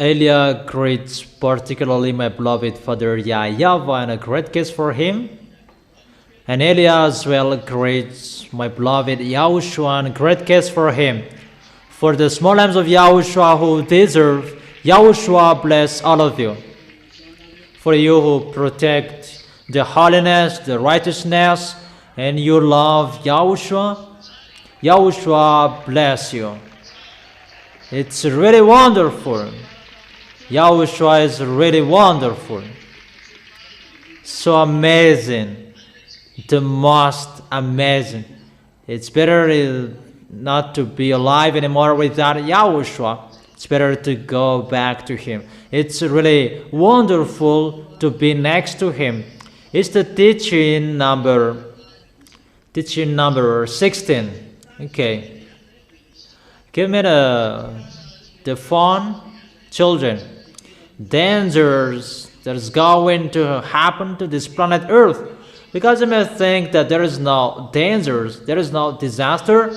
Elia greets particularly my beloved father YAHVAH, and a great kiss for him. And Elia as well greets my beloved YAHOSHUAH, and a great kiss for him. For the small lambs of YAHOSHUAH who deserve, YAHOSHUAH bless all of you. For you who protect the holiness, the righteousness, and you love YAHOSHUAH, YAHOSHUAH bless you. It's really wonderful. YAHOSHUAH is really wonderful. So amazing. The most amazing. It's better not to be alive anymore without YAHOSHUAH. It's better to go back to Him. It's really wonderful to be next to Him. It's the teaching number 16. Okay. Give me the phone, children. Dangers that is going to happen to this planet Earth. Because you may think that there is no dangers, there is no disaster.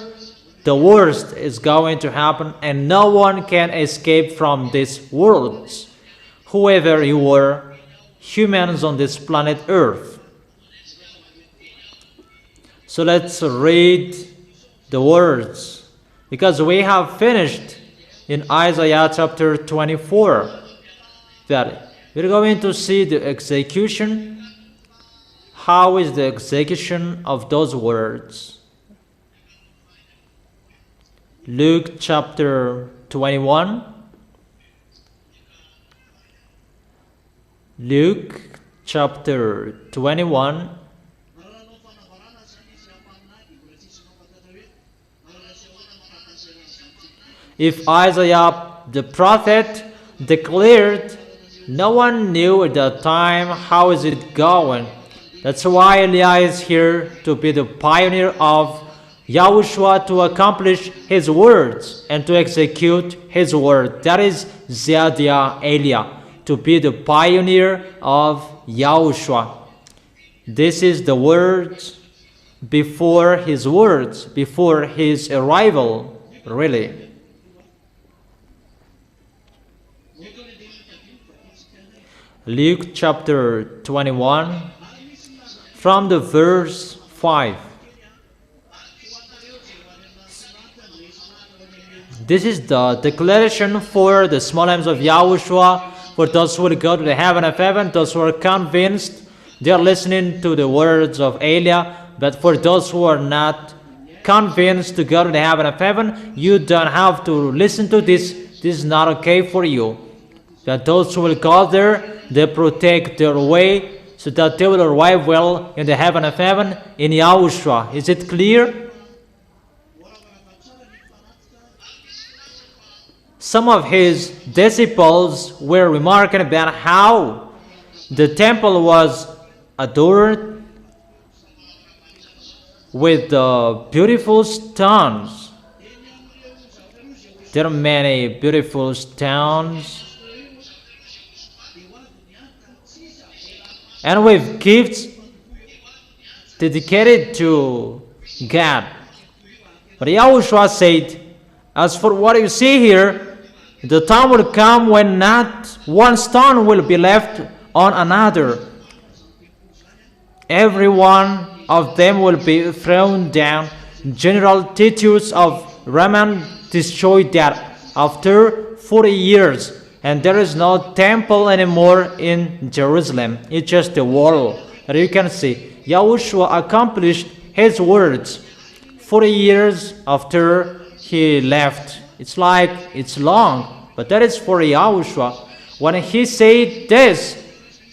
The worst is going to happen and no one can escape from this world. Whoever you are, humans on this planet Earth. So let's read the words. Because we have finished in Isaiah chapter 24. That we're going to see the execution. How is the execution of those words? Luke chapter 21. Luke chapter 21. If Isaiah the prophet declared, no one knew at that time how is it going. That's why Elia is here to be the pioneer of YAHOSHUAH, to accomplish his words and to execute his word. That is Zadiah Elia, to be the pioneer of YAHOSHUAH. This is the words, before his arrival, really. Luke chapter 21, from the verse 5. This is the declaration for the small lambs of YAHOSHUAH, for those who will go to the heaven of heaven, those who are convinced, they are listening to the words of Elia. But for those who are not convinced to go to the heaven of heaven, you don't have to listen to this. This is not okay for you. That those who will go there, they protect their way so that they will arrive well in the heaven of heaven in YAHOSHUAH. Is it clear? Some of his disciples were remarking about how the temple was adored with beautiful stones. There are many beautiful stones. And with gifts dedicated to God. But YAHOSHUAH said, as for what you see here, the time will come when not one stone will be left on another. Every one of them will be thrown down. General Titus of Roman destroyed that after 40 years. And there is no temple anymore in Jerusalem. It's just a wall that you can see. YAHOSHUAH accomplished his words 40 years after he left. It's like it's long, but that is for YAHOSHUAH. When he said this,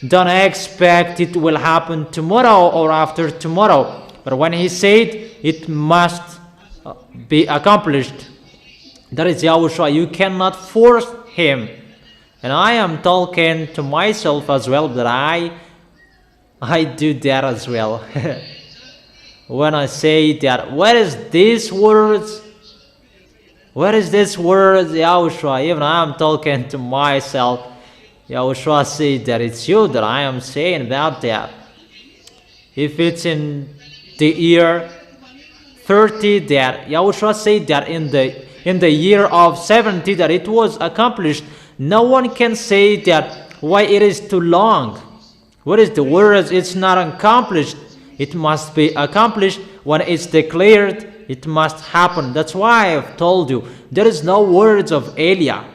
don't expect it will happen tomorrow or after tomorrow. But when he said it must be accomplished, that is YAHOSHUAH. You cannot force him. And I am talking to myself as well, that I do that as well. When I say that, where is these words? Where is this word, YAHOSHUAH? Even I am talking to myself. YAHOSHUAH said that it's you that I am saying about that. If it's in the year 30, that YAHOSHUAH said that in the year of 70 that it was accomplished. No one can say that why it is too long. What is the word? It's not accomplished. It must be accomplished. When it's declared, it must happen. That's why I've told you there is no words of Elia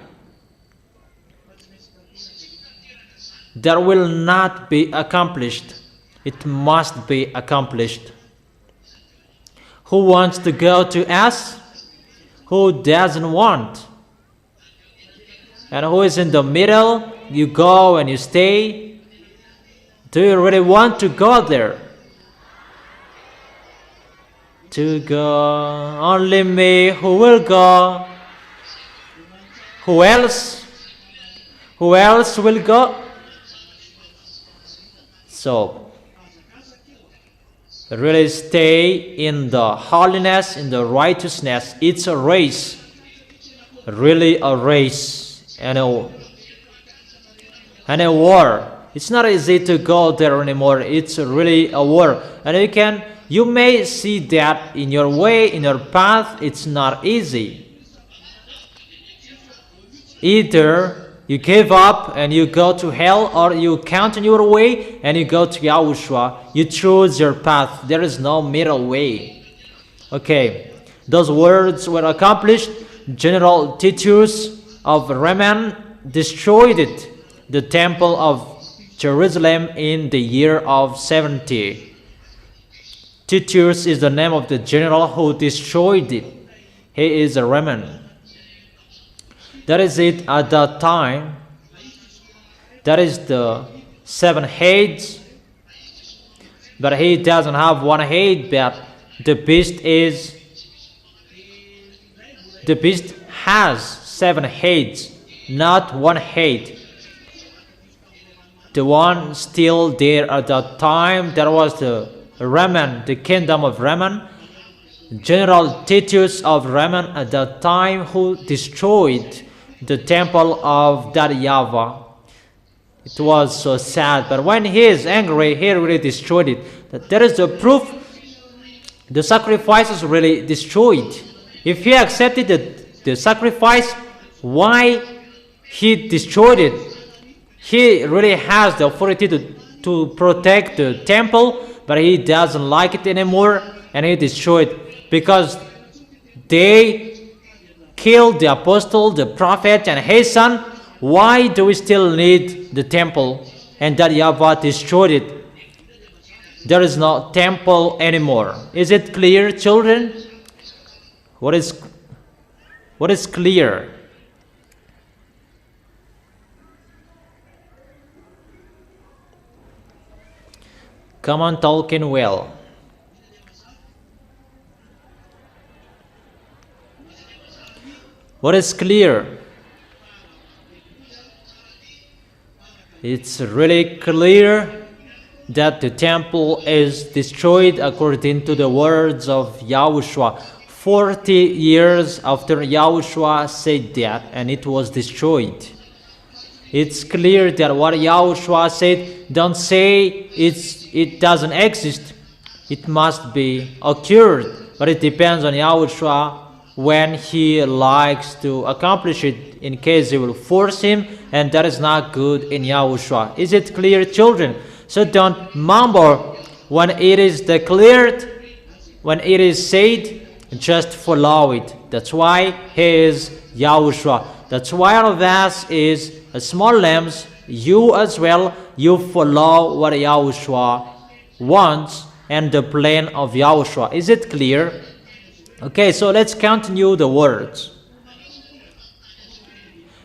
that will not be accomplished. It must be accomplished. Who wants to go to us? Who doesn't want? And who is in the middle? You go and you stay. Do you really want to go there? To go, only me who will go. Who else? Who else will go? So, really stay in the holiness, in the righteousness. It's a race, really a race, and a war. It's not easy to go there anymore. It's really a war, and you may see that in your way, in your path. It's not easy. Either you give up and you go to hell, or you continue your way and you go to YAHOSHUAH. You choose your path. There is no middle way. Okay, those words were accomplished. General Titus of Roman destroyed the temple of Jerusalem in the year of 70. Titus is the name of the general who destroyed it. He is a Roman. That is it at that time. That is the 7 heads. But he doesn't have 1 head, but the beast has 7 heads, not 1 head. The one still there at that time, that was the Roman, the kingdom of Roman. General Titus of Roman at that time, who destroyed the temple of that YAHVAH. It was so sad, but when he is angry, he really destroyed it. That there is the proof. The sacrifices really destroyed. If he accepted the sacrifice, why he destroyed it? He really has the authority to protect the temple, but he doesn't like it anymore, and he destroyed it because they killed the apostle, the prophet, and his son. Why do we still need the temple? And that YAHVAH destroyed it. There is no temple anymore. Is it clear, children? What is clear? Come on, talking well. What is clear? It's really clear that the temple is destroyed according to the words of YAHOSHUAH. 40 years after YAHOSHUAH said that, and it was destroyed. It's clear that what YAHOSHUAH said, don't say it doesn't exist. It must be occurred, but it depends on YAHOSHUAH when he likes to accomplish it, in case he will force him, and that is not good in YAHOSHUAH. Is it clear, children? So don't mumble when it is declared, when it is said, just follow it. That's why he is YAHOSHUAH. That's why all of us is a small lambs. You as well, you follow what YAHOSHUAH wants and the plan of YAHOSHUAH. Is it clear? Okay, so let's continue the words.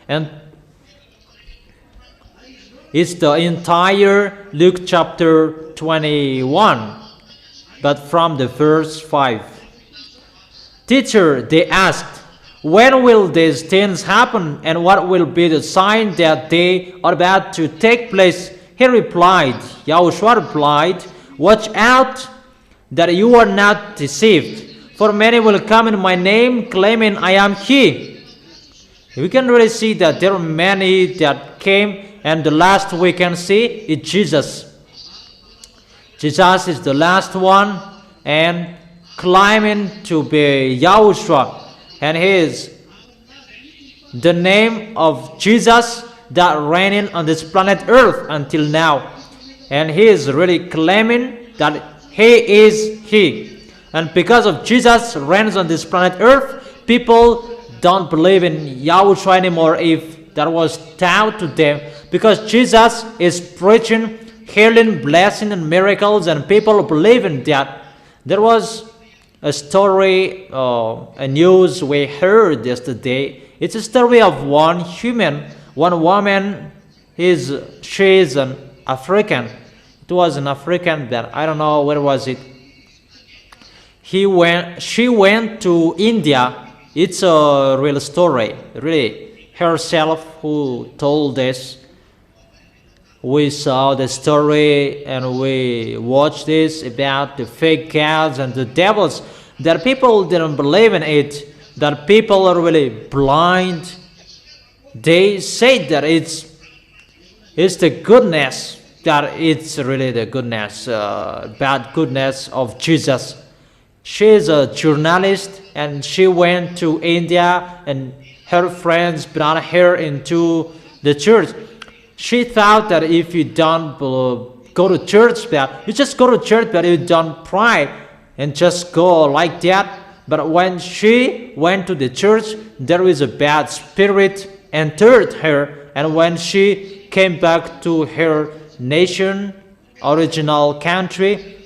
And it's the entire Luke chapter 21, but from the verse 5. Teacher, they asked, when will these things happen, and what will be the sign that they are about to take place? He replied, YAHOSHUAH replied, watch out that you are not deceived. For many will come in my name, claiming I am he. We can really see that there are many that came, and the last we can see is Jesus. Jesus is the last one, and claiming to be YAHOSHUAH, and he is the name of Jesus that reigning on this planet Earth until now. And he is really claiming that he is he. And because of Jesus reigns on this planet Earth, people don't believe in YAHOSHUAH anymore if that was taught to them. Because Jesus is preaching healing, blessing, and miracles, and people believe in that. There was a story, a news we heard yesterday. It's a story of one woman. She is an African. It was an African that I don't know where was it. She went to India. It's a real story, really. Herself who told this. We saw the story and we watched this about the fake gods and the devils. That people didn't believe in it. That people are really blind. They say that it's the goodness. That it's really the goodness, bad goodness of Jesus. She is a journalist and she went to India and her friends brought her into the church. She thought that if you don't go to church, that you just go to church, but you don't pray and just go like that. But when she went to the church, there was a bad spirit entered her, and when she came back to her nation, original country,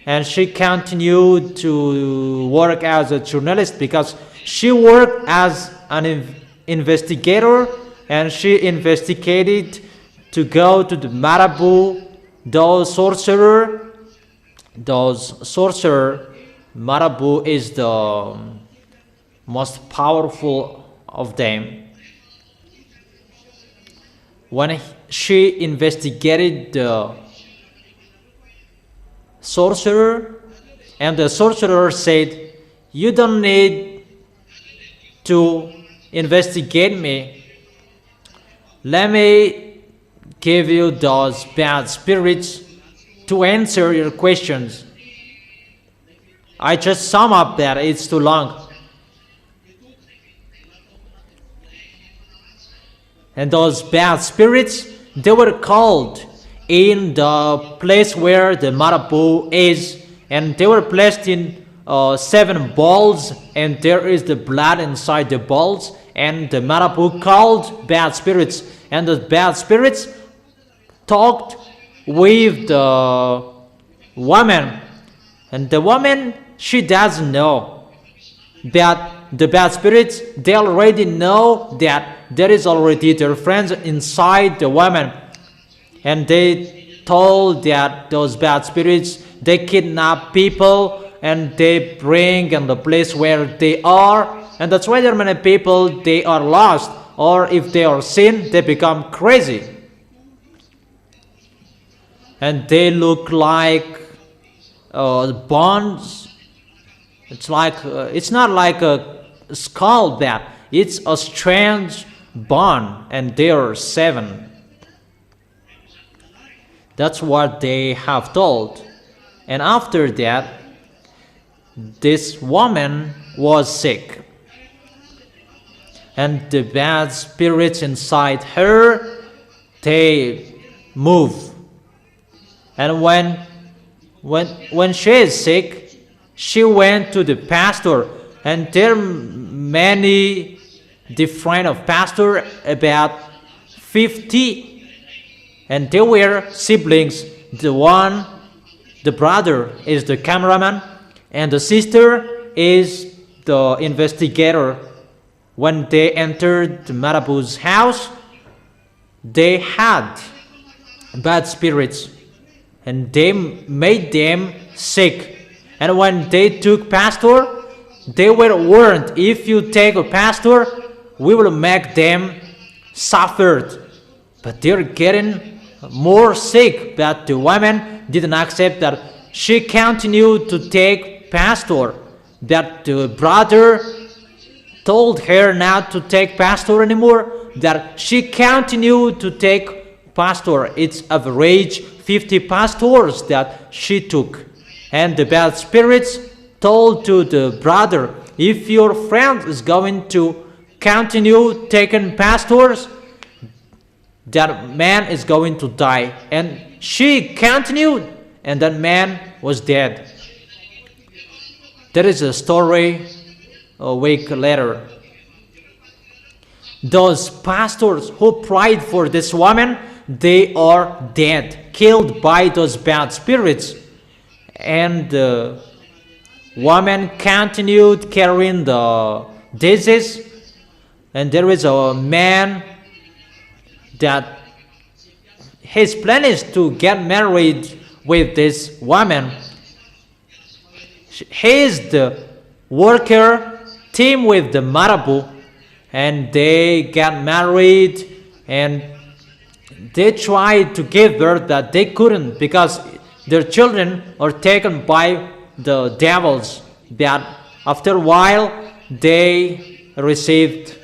and she continued to work as a journalist because she worked as an investigator, and she investigated to go to the Marabu, those sorcerer. Marabu is the most powerful of them. When she investigated the sorcerer, and the sorcerer said, "You don't need to investigate me. Let me give you those bad spirits to answer your questions." I just sum up that, it's too long. And those bad spirits, they were called in the place where the Marabu is, and they were placed in 7 balls, and there is the blood inside the balls, and the Marabu called bad spirits, and the bad spirits talked with the woman, and the woman, she doesn't know that the bad spirits, they already know that there is already their friends inside the woman, and they told that those bad spirits, they kidnap people and they bring in the place where they are, and that's why there are many people, they are lost, or if they are sin, they become crazy. And they look like bones. It's like it's not like a skull bat. It's a strange bone, and there are 7. That's what they have told. And after that, this woman was sick, and the bad spirits inside her, they move. And when she is sick, she went to the pastor, and there are many different of pastor, about 50, and they were siblings. The brother is the cameraman, and the sister is the investigator. When they entered the Marabu's house, they had bad spirits, and they made them sick. And when they took pastor, they were warned, if you take a pastor, we will make them suffered. But they're getting more sick, but the woman didn't accept that. She continued to take pastor. That the brother told her not to take pastor anymore, that she continued to take pastor. It's average 50 pastors that she took. And the bad spirits told to the brother, if your friend is going to continue taking pastors, that man is going to die. And she continued, and that man was dead. There is a story a week later. Those pastors who prayed for this woman, they are dead, killed by those bad spirits. And the woman continued carrying the disease. And there is a man that his plan is to get married with this woman. He is the worker team with the Marabu, and they got married, and they tried to give birth, that they couldn't because their children are taken by the devils. That after a while they received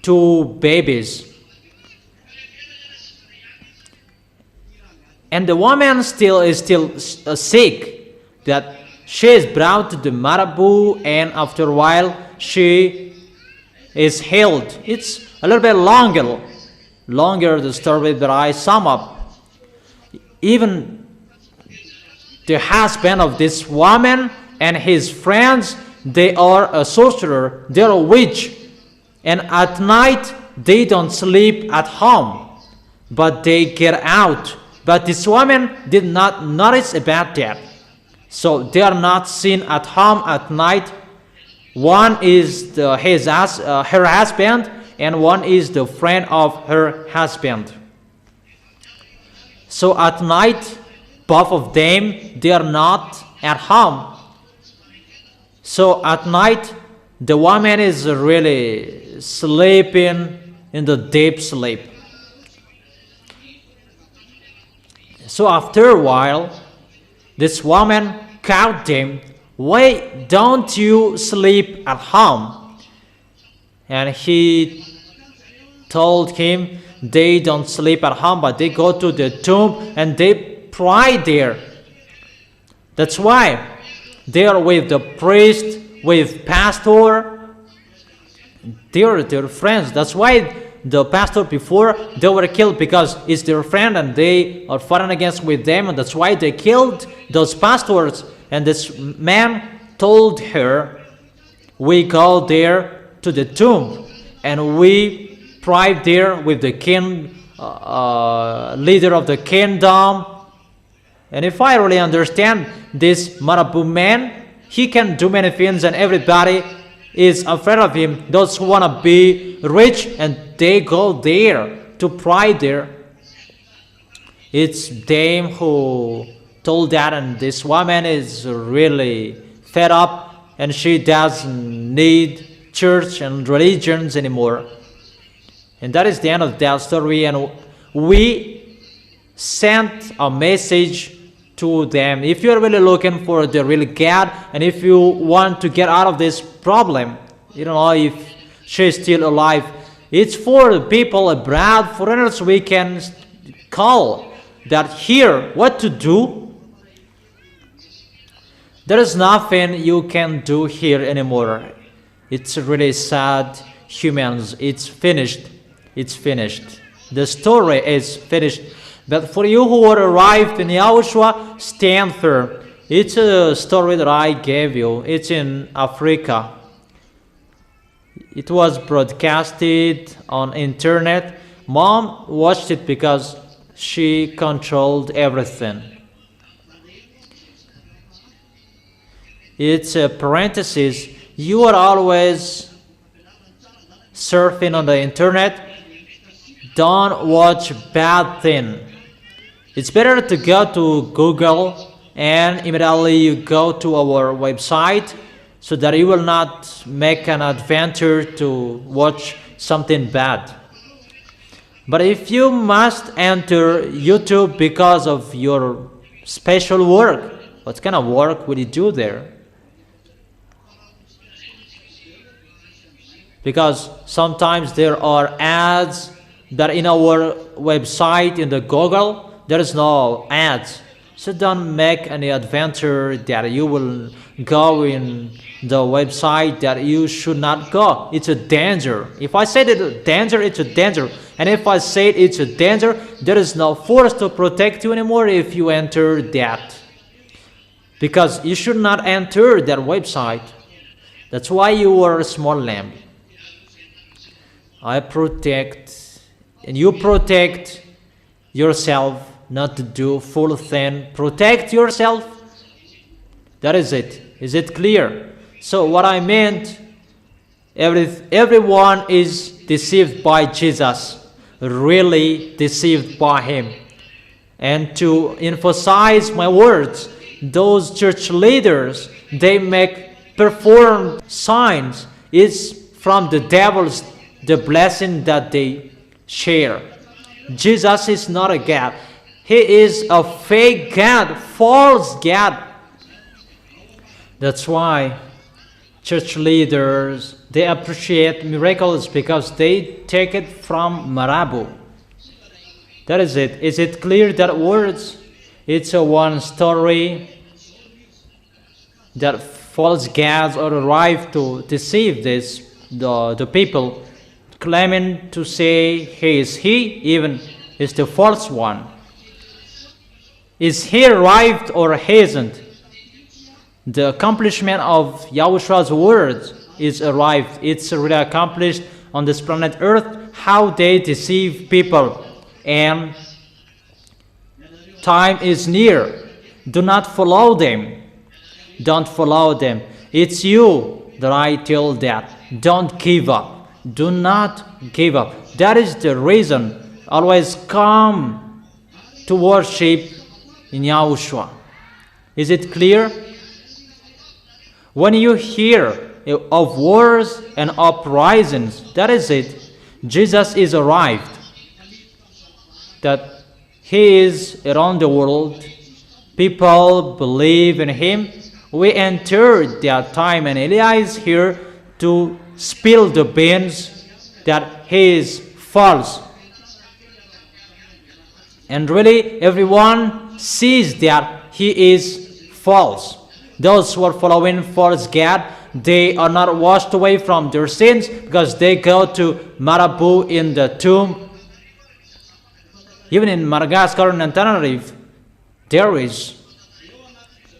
2 babies. And the woman is still sick, that she is brought to the Marabu, and after a while she is healed. It's a little bit longer the story, but I sum up. Even the husband of this woman and his friends, they are a sorcerer, they are a witch, and at night they don't sleep at home, but they get out. But this woman did not notice about that. So they are not seen at home at night. One is her husband, and one is the friend of her husband. So at night, both of them, they are not at home. So at night, the woman is really sleeping in the deep sleep. So after a while, this woman caught them. Why don't you sleep at home? And he told him they don't sleep at home, but they go to the tomb and they pray there. That's why they are with the priest, with pastor. They are their friends. That's why the pastor before, they were killed, because it's their friend and they are fighting against with them, and that's why they killed those pastors. And this man told her, we go there to the tomb and we pray there with the king, leader of the kingdom. And if I really understand this Marabu man, he can do many things and everybody is afraid of him. Those who want to be rich, and they go there to pray there. It's them who told that, and this woman is really fed up, and she doesn't need church and religions anymore. And that is the end of that story. And we sent a message to them. If you're really looking for the real God, and if you want to get out of this problem, you don't know if she's still alive, it's for the people abroad, foreigners. We can call that here what to do. There is nothing you can do here anymore. It's really sad. Humans, it's finished. It's finished. The story is finished. But for you who are arrived in YAHOSHUAH, stand firm. It's a story that I gave you. It's in Africa. It was broadcasted on internet. Mom watched it because she controlled everything. It's a parenthesis. You are always surfing on the internet. Don't watch bad thing. It's better to go to Google and immediately you go to our website, so that you will not make an adventure to watch something bad. But if you must enter YouTube because of your special work, what kind of work will you do there? Because sometimes there are ads that in our website, in the Google, there is no ads. So don't make any adventure that you will go in the website that you should not go. It's a danger. If I say that it's a danger, it's a danger. And if I say it's a danger, there is no force to protect you anymore if you enter that. Because you should not enter that website. That's why you are a small lamb. I protect, and you protect yourself. Not to do full thing. Protect yourself. That is it. Is it clear? So what I meant, everyone is deceived by Jesus. Really deceived by him. And to emphasize my words, those church leaders, they perform signs. It's from the devil's the blessing that they share. Jesus is not a God. He is a fake God, false God. That's why church leaders, they appreciate miracles because they take it from Marabu. That is it. Is it clear that words? It's a one story that false gods are arrived to deceive the people, claiming to say he, even is the false one. Is he arrived or hasn't? The accomplishment of Yahushua's words is arrived. It's already accomplished on this planet Earth, how they deceive people. And time is near. Do not follow them. Don't follow them. It's you that I tell that. Don't give up. Do not give up. That is the reason. Always come to worship in Yahushua. Is it clear? When you hear of wars and uprisings, that is it. Jesus is arrived. That he is around the world. People believe in him. We entered that time, and Eliah is here to spill the beans that he is false. And really, everyone sees that he is false. Those who are following false God, they are not washed away from their sins because they go to Marabu in the tomb. Even in Madagascar and Tenerife, there is.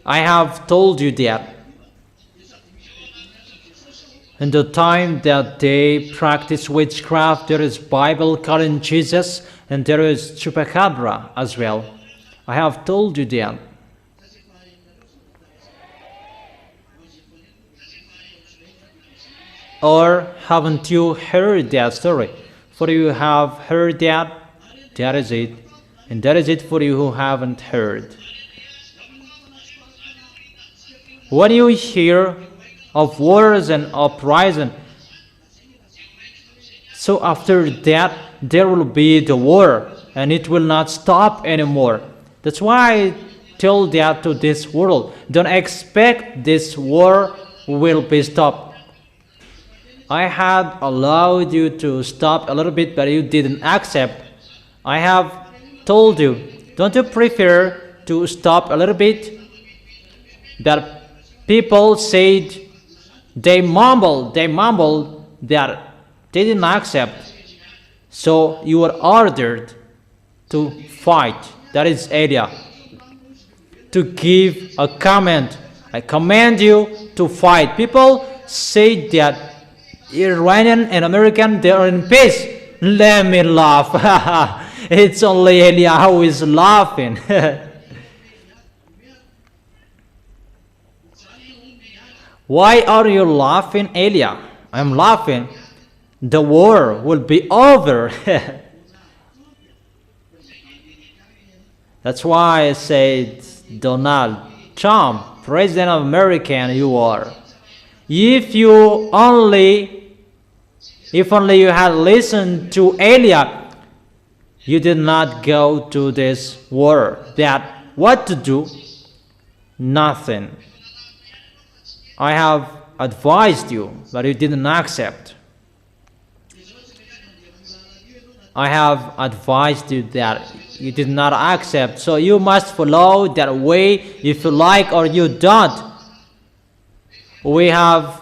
I have told you that. In the time that they practice witchcraft, there is Bible calling Jesus, and there is chupacabra as well. I have told you that. Or haven't you heard that story? For you have heard that, that is it. And that is it for you who haven't heard. When you hear of wars and uprising, so after that, there will be the war, and it will not stop anymore. That's why I tell that to this world. Don't expect this war will be stopped. I had allowed you to stop a little bit, but you didn't accept. I have told you, don't you prefer to stop a little bit? That people said, they mumbled that they didn't accept. So you were ordered to fight. That is area. To give a comment. I command you to fight. People say that Iranian and American, they are in peace. Let me laugh. It's only Eliah who is laughing. Why are you laughing, Eliah? I'm laughing. The war will be over. That's why I said, Donald Trump, President of America, you are. If only you had listened to Eliah, you did not go to this war. That what to do? Nothing. I have advised you, but you didn't accept. I have advised you that you did not accept, so you must follow that way if you like or you don't. We have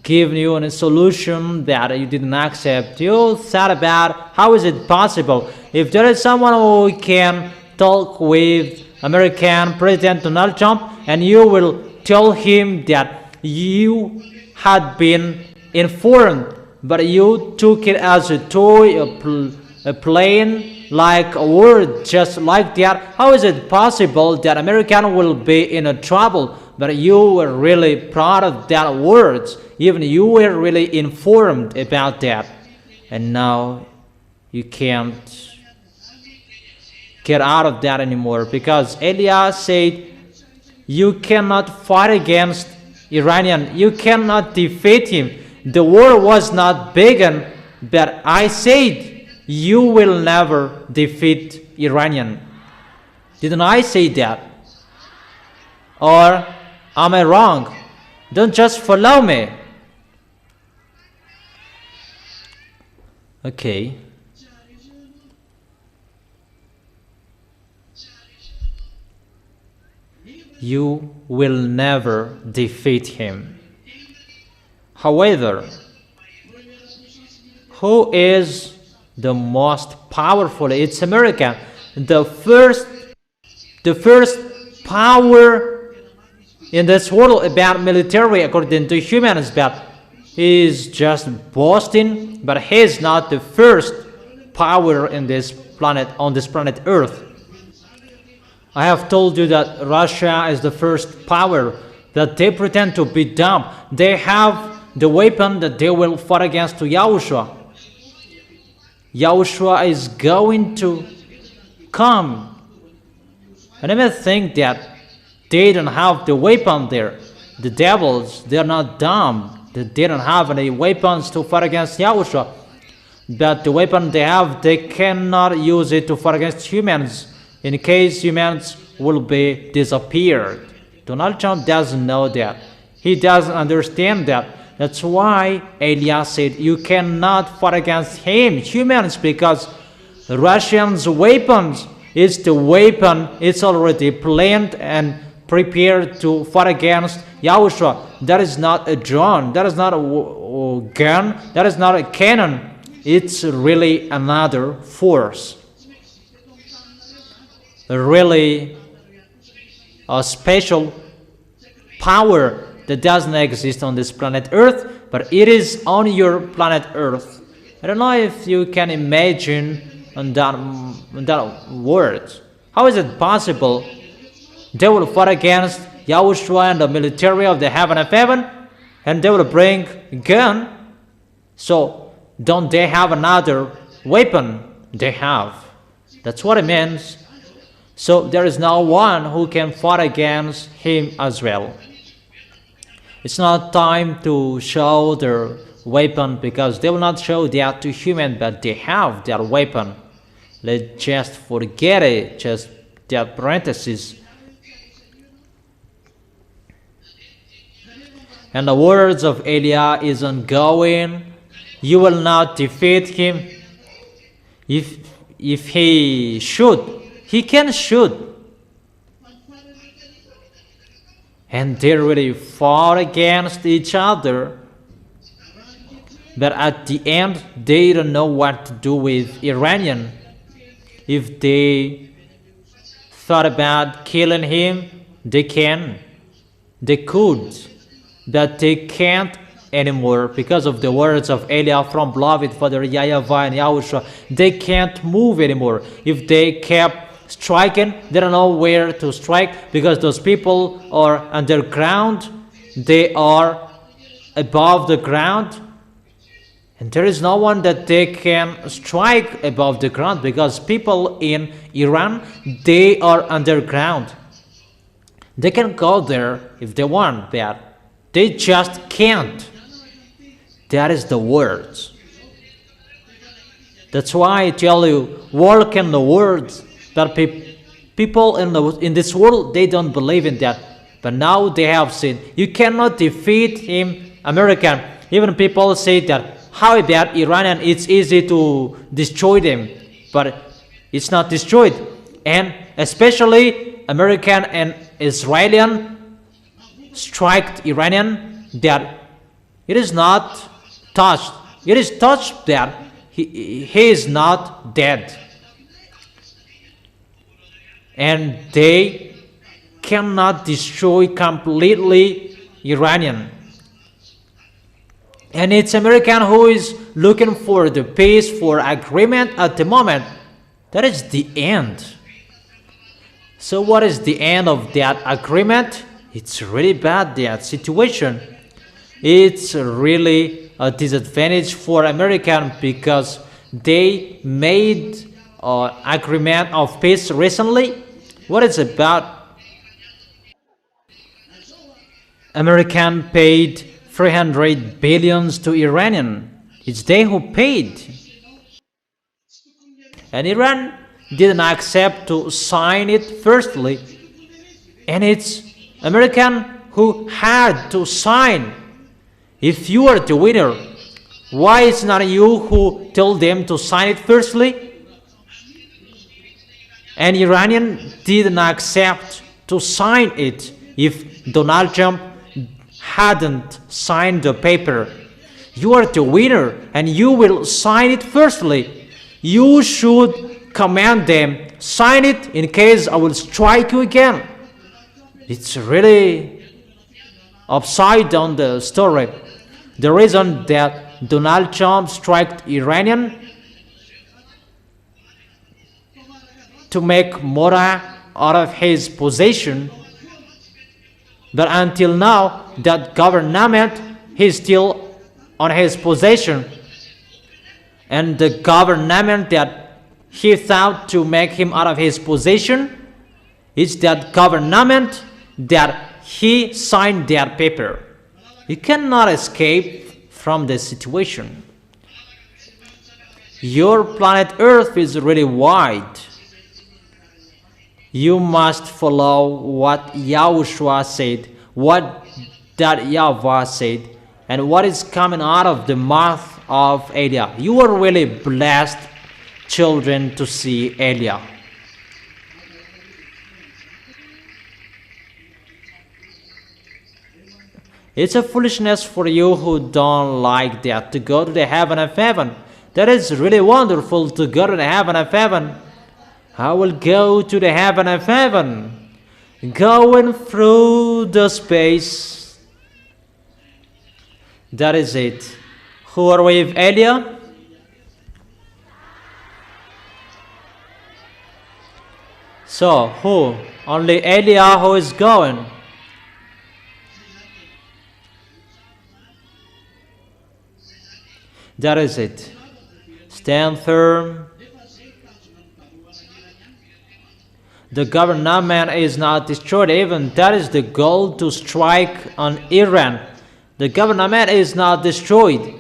given you a solution that you didn't accept. You thought about how is it possible if there is someone who can talk with American President Donald Trump and you will tell him that you had been informed, but you took it as a toy, a plain like a word just like that. How is it possible that American will be in a trouble, but you were really proud of that words, even you were really informed about that, and now you can't get out of that anymore because Eliah said you cannot fight against Iranian, you cannot defeat him. The war was not begun, but I said you will never defeat Iranian. Didn't I say that? Or am I wrong? Don't just follow me. Okay. You will never defeat him. However, who is the most powerful? It's America. The first power in this world about military, according to humans, but he is just boasting, but he is not the first power in this planet, on this planet Earth. I have told you that Russia is the first power, that they pretend to be dumb. They have the weapon that they will fight against to YAHOSHUAH. YAHOSHUAH is going to come. I never think that they don't have the weapon there. The devils, they're not dumb. They don't have any weapons to fight against YAHOSHUAH. But the weapon they have, they cannot use it to fight against humans, in case humans will be disappeared. Donald Trump doesn't know that. He doesn't understand that. That's why Elias said you cannot fight against him, humans, because the Russians' weapons is the weapon. It's already planned and prepared to fight against YAHOSHUAH. That is not a drone. That is not a gun. That is not a cannon. It's really another force. Really a special power that doesn't exist on this planet Earth, but it is on your planet Earth. I don't know if you can imagine on that word. How is it possible they will fight against YAHOSHUAH and the military of the heaven of heaven, and they will bring a gun? So don't they have another weapon? They have. That's what it means. So there is no one who can fight against him as well. It's not time to show their weapon, because they will not show that to human, but they have their weapon. Let's just forget it, just that parenthesis. And the words of Eliah is ongoing. You will not defeat him. If he should, he can shoot. And they really fought against each other. But at the end, they don't know what to do with Iranian. If they thought about killing him, they can. They could. But they can't anymore because of the words of Eliah from beloved Father YAHVAH and YAHOSHUAH. They can't move anymore. If they kept striking, they don't know where to strike, because those people are underground. They are above the ground. And there is no one that they can strike above the ground, because people in Iran, they are underground. They can go there if they want, but they just can't. That is the words. That's why I tell you, walk in the words. But people in this world, they don't believe in that. But now they have seen. You cannot defeat him, American. Even people say that, how about Iranian? It's easy to destroy them, but it's not destroyed. And especially American and Israeli strike Iranian, that it is not touched. It is touched that he is not dead. And they cannot destroy completely Iranian. And it's American who is looking for the peace, for agreement at the moment. That is the end. So what is the end of that agreement? It's really bad, that situation. It's really a disadvantage for American because they made an agreement of peace recently. What is about? American paid 300 billions to Iranian. It's they who paid. And Iran didn't accept to sign it firstly. And it's American who had to sign. If you are the winner, why is not you who told them to sign it firstly? And Iranian didn't accept to sign it if Donald Trump hadn't signed the paper. You are the winner and you will sign it firstly. You should command them, sign it in case I will strike you again. It's really upside down the story. The reason that Donald Trump struck Iranian to make Mora out of his possession, but until now that government is still on his possession, and the government that he thought to make him out of his possession is that government that he signed that paper. You cannot escape from the situation. Your planet Earth is really wide. You must follow what YAHOSHUAH said, what that YAHVAH said, and what is coming out of the mouth of Elia. You are really blessed children to see Elia. It's a foolishness for you who don't like that to go to the heaven of heaven. That is really wonderful to go to the heaven of heaven. I will go to the heaven of heaven, going through the space. That is it. Who are with Elia? So, who? Only Elia who is going. That is it. Stand firm. The government is not destroyed. Even that is the goal, to strike on Iran. The government is not destroyed.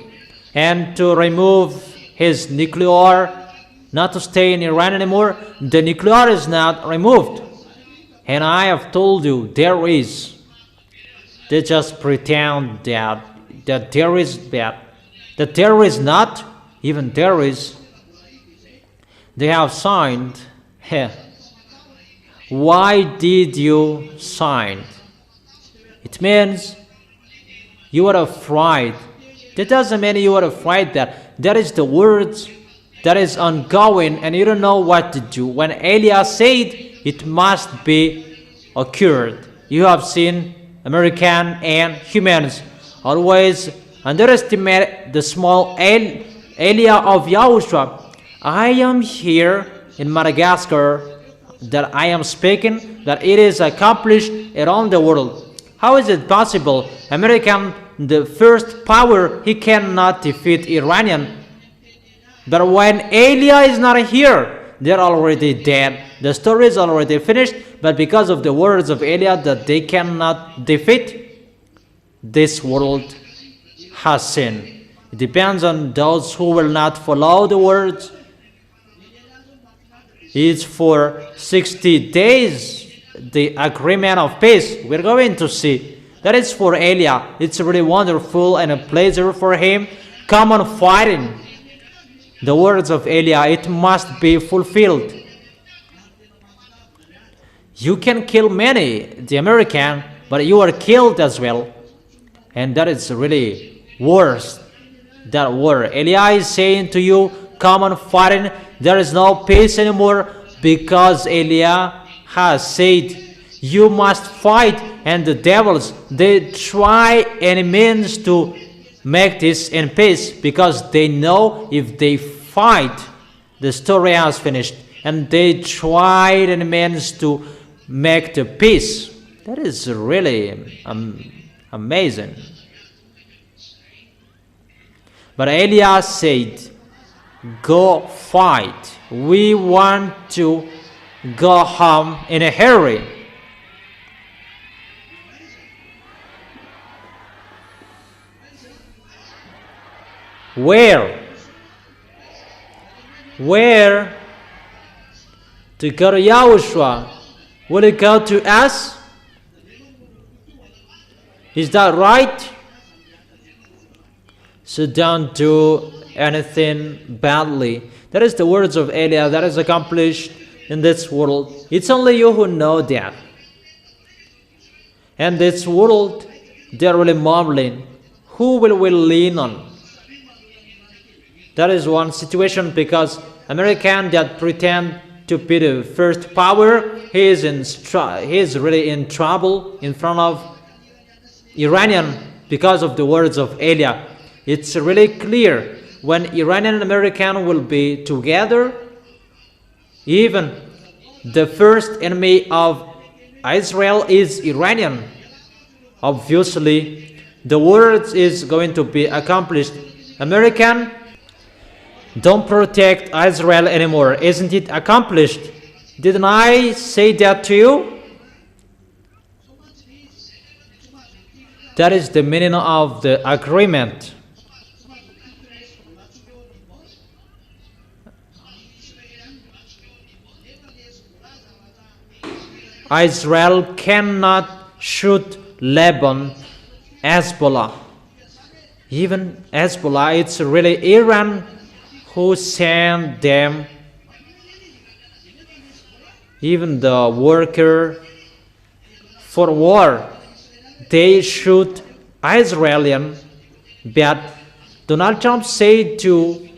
And to remove his nuclear, not to stay in Iran anymore, the nuclear is not removed. And I have told you, there is. They just pretend that there is bad. That there is not, even there is. They have signed. Why did you sign? It means you are afraid. That doesn't mean you are afraid that is the words that is ongoing and you don't know what to do. When Elia said it must be occurred. You have seen American and humans always underestimate the small Elia of YAHOSHUAH. I am here in Madagascar, that I am speaking, that it is accomplished around the world. How is it possible? American, the first power, he cannot defeat Iranian. But when Elia is not here, they're already dead. The story is already finished, but because of the words of Elia that they cannot defeat, this world has sinned. It depends on those who will not follow the words. It's for 60 days, the agreement of peace. We're going to see. That is for Elia. It's really wonderful and a pleasure for him come on fighting. The words of Eliah, it must be fulfilled. You can kill many, the American, but you are killed as well. And that is really worse, that word. Eliah is saying to you, come on fighting. There is no peace anymore because Eliah has said, you must fight. And the devils, they try any means to make this in peace because they know if they fight, the story has finished. And they tried any means to make the peace. That is really amazing. But Eliah said, go fight. We want to go home in a hurry. Where? To go to Yahushua. Will it go to us? Is that right? So don't do anything badly. That is the words of Eliah that is accomplished in this world. It's only you who know that. And this world, they're really mumbling. Who will we lean on? That is one situation because American that pretend to be the first power, he is really in trouble in front of Iranian because of the words of Eliah. It's really clear when Iranian and American will be together, even the first enemy of Israel is Iranian. Obviously, the words is going to be accomplished. American, don't protect Israel anymore. Isn't it accomplished? Didn't I say that to you? That is the meaning of the agreement. Israel cannot shoot Lebanon, Hezbollah. Even Hezbollah, it's really Iran who sent them. Even the worker for war, they shoot Israelian. But Donald Trump said to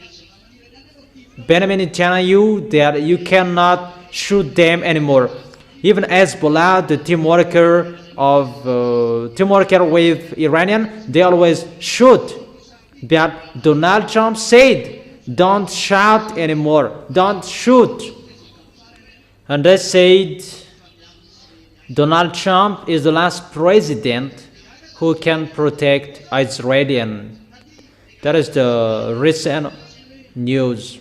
Benjamin Netanyahu that you cannot shoot them anymore. Even Hezbollah, the team worker with Iranian, they always shoot. But Donald Trump said, don't shout anymore, don't shoot. And they said, Donald Trump is the last president who can protect Israelian. That is the recent news.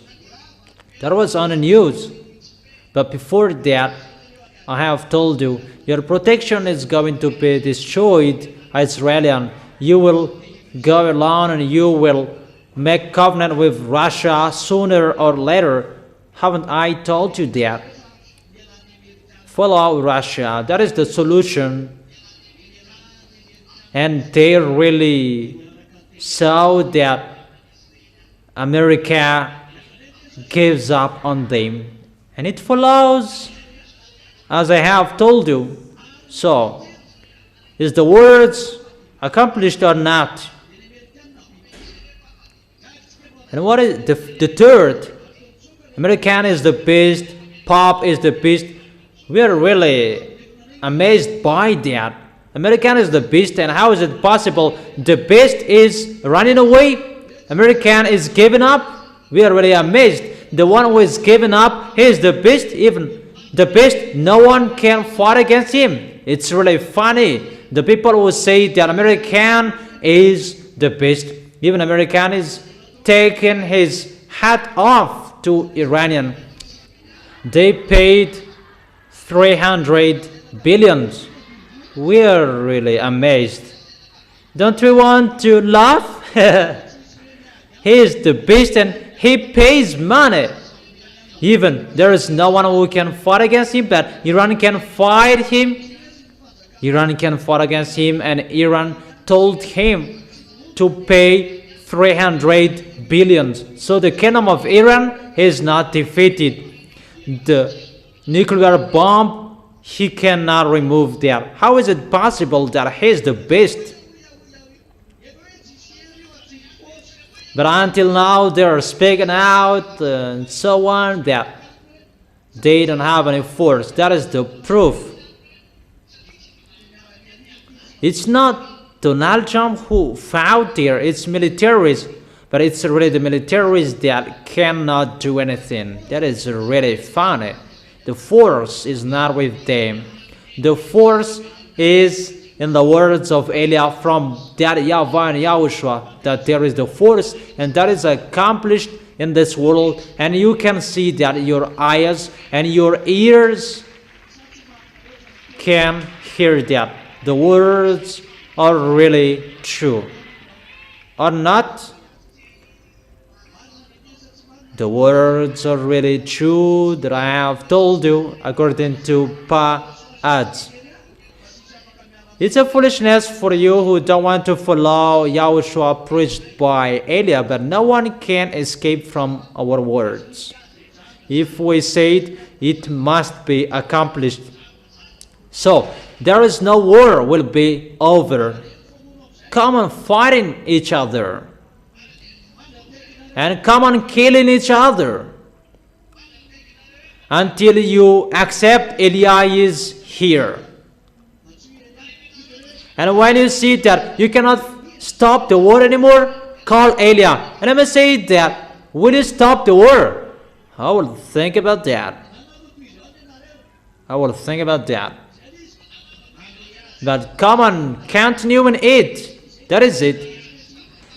That was on the news. But before that, I have told you, your protection is going to be destroyed, Israelian. You will go alone and you will make covenant with Russia sooner or later. Haven't I told you that? Follow Russia. That is the solution. And they really saw that America gives up on them. And it follows, as I have told you. So, is the words accomplished or not? And what is the third? American is the best, Pop is the best. We are really amazed by that. American is the best, and how is it possible the best is running away? American is giving up? We are really amazed. The one who is giving up, he is the best, even the best, no one can fight against him. It's really funny. The people who say that American is the best, even American is taking his hat off to Iranian. They paid 300 billions. We are really amazed. Don't we want to laugh? He is the best and he pays money. Even there is no one who can fight against him, but Iran can fight him. Iran can fight against him, and Iran told him to pay 300 billion. So the kingdom of Iran is not defeated. The nuclear bomb, he cannot remove that. How is it possible that he is the best? But until now, they are speaking out and so on that they don't have any force. That is the proof. It's not Donald Trump who fought there, it's militaries. But it's really the militaries that cannot do anything. That is really funny. The force is not with them. The force is, in the words of Elia from that YAHVAH and YAHOSHUAH, that there is the force and that is accomplished in this world, and you can see that your eyes and your ears can hear that. The words are really true. Or not? The words are really true that I have told you according to ads. It's a foolishness for you who don't want to follow YAHOSHUAH preached by Elia, but no one can escape from our words. If we say it, it must be accomplished. So, there is no war will be over. Come on fighting each other. And come on killing each other. Until you accept Elia is here. And when you see that you cannot stop the war anymore, call Elia. And I must say that, will you stop the war? I will think about that. I will think about that. But come on, continue and eat. That is it.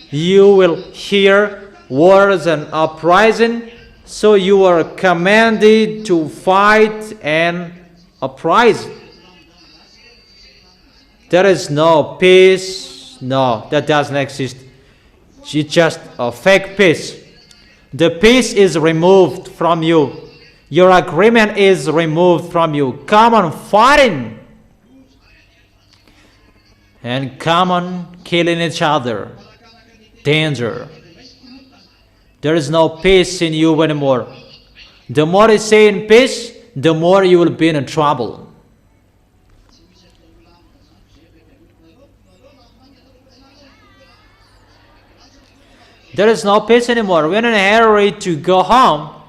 You will hear wars and uprising, so you are commanded to fight and uprising. There is no peace. No, that doesn't exist. It's just a fake peace. The peace is removed from you. Your agreement is removed from you. Come on fighting. And come on killing each other. Danger. There is no peace in you anymore. The more you say in peace, the more you will be in trouble. There is no peace anymore. We are in a hurry to go home.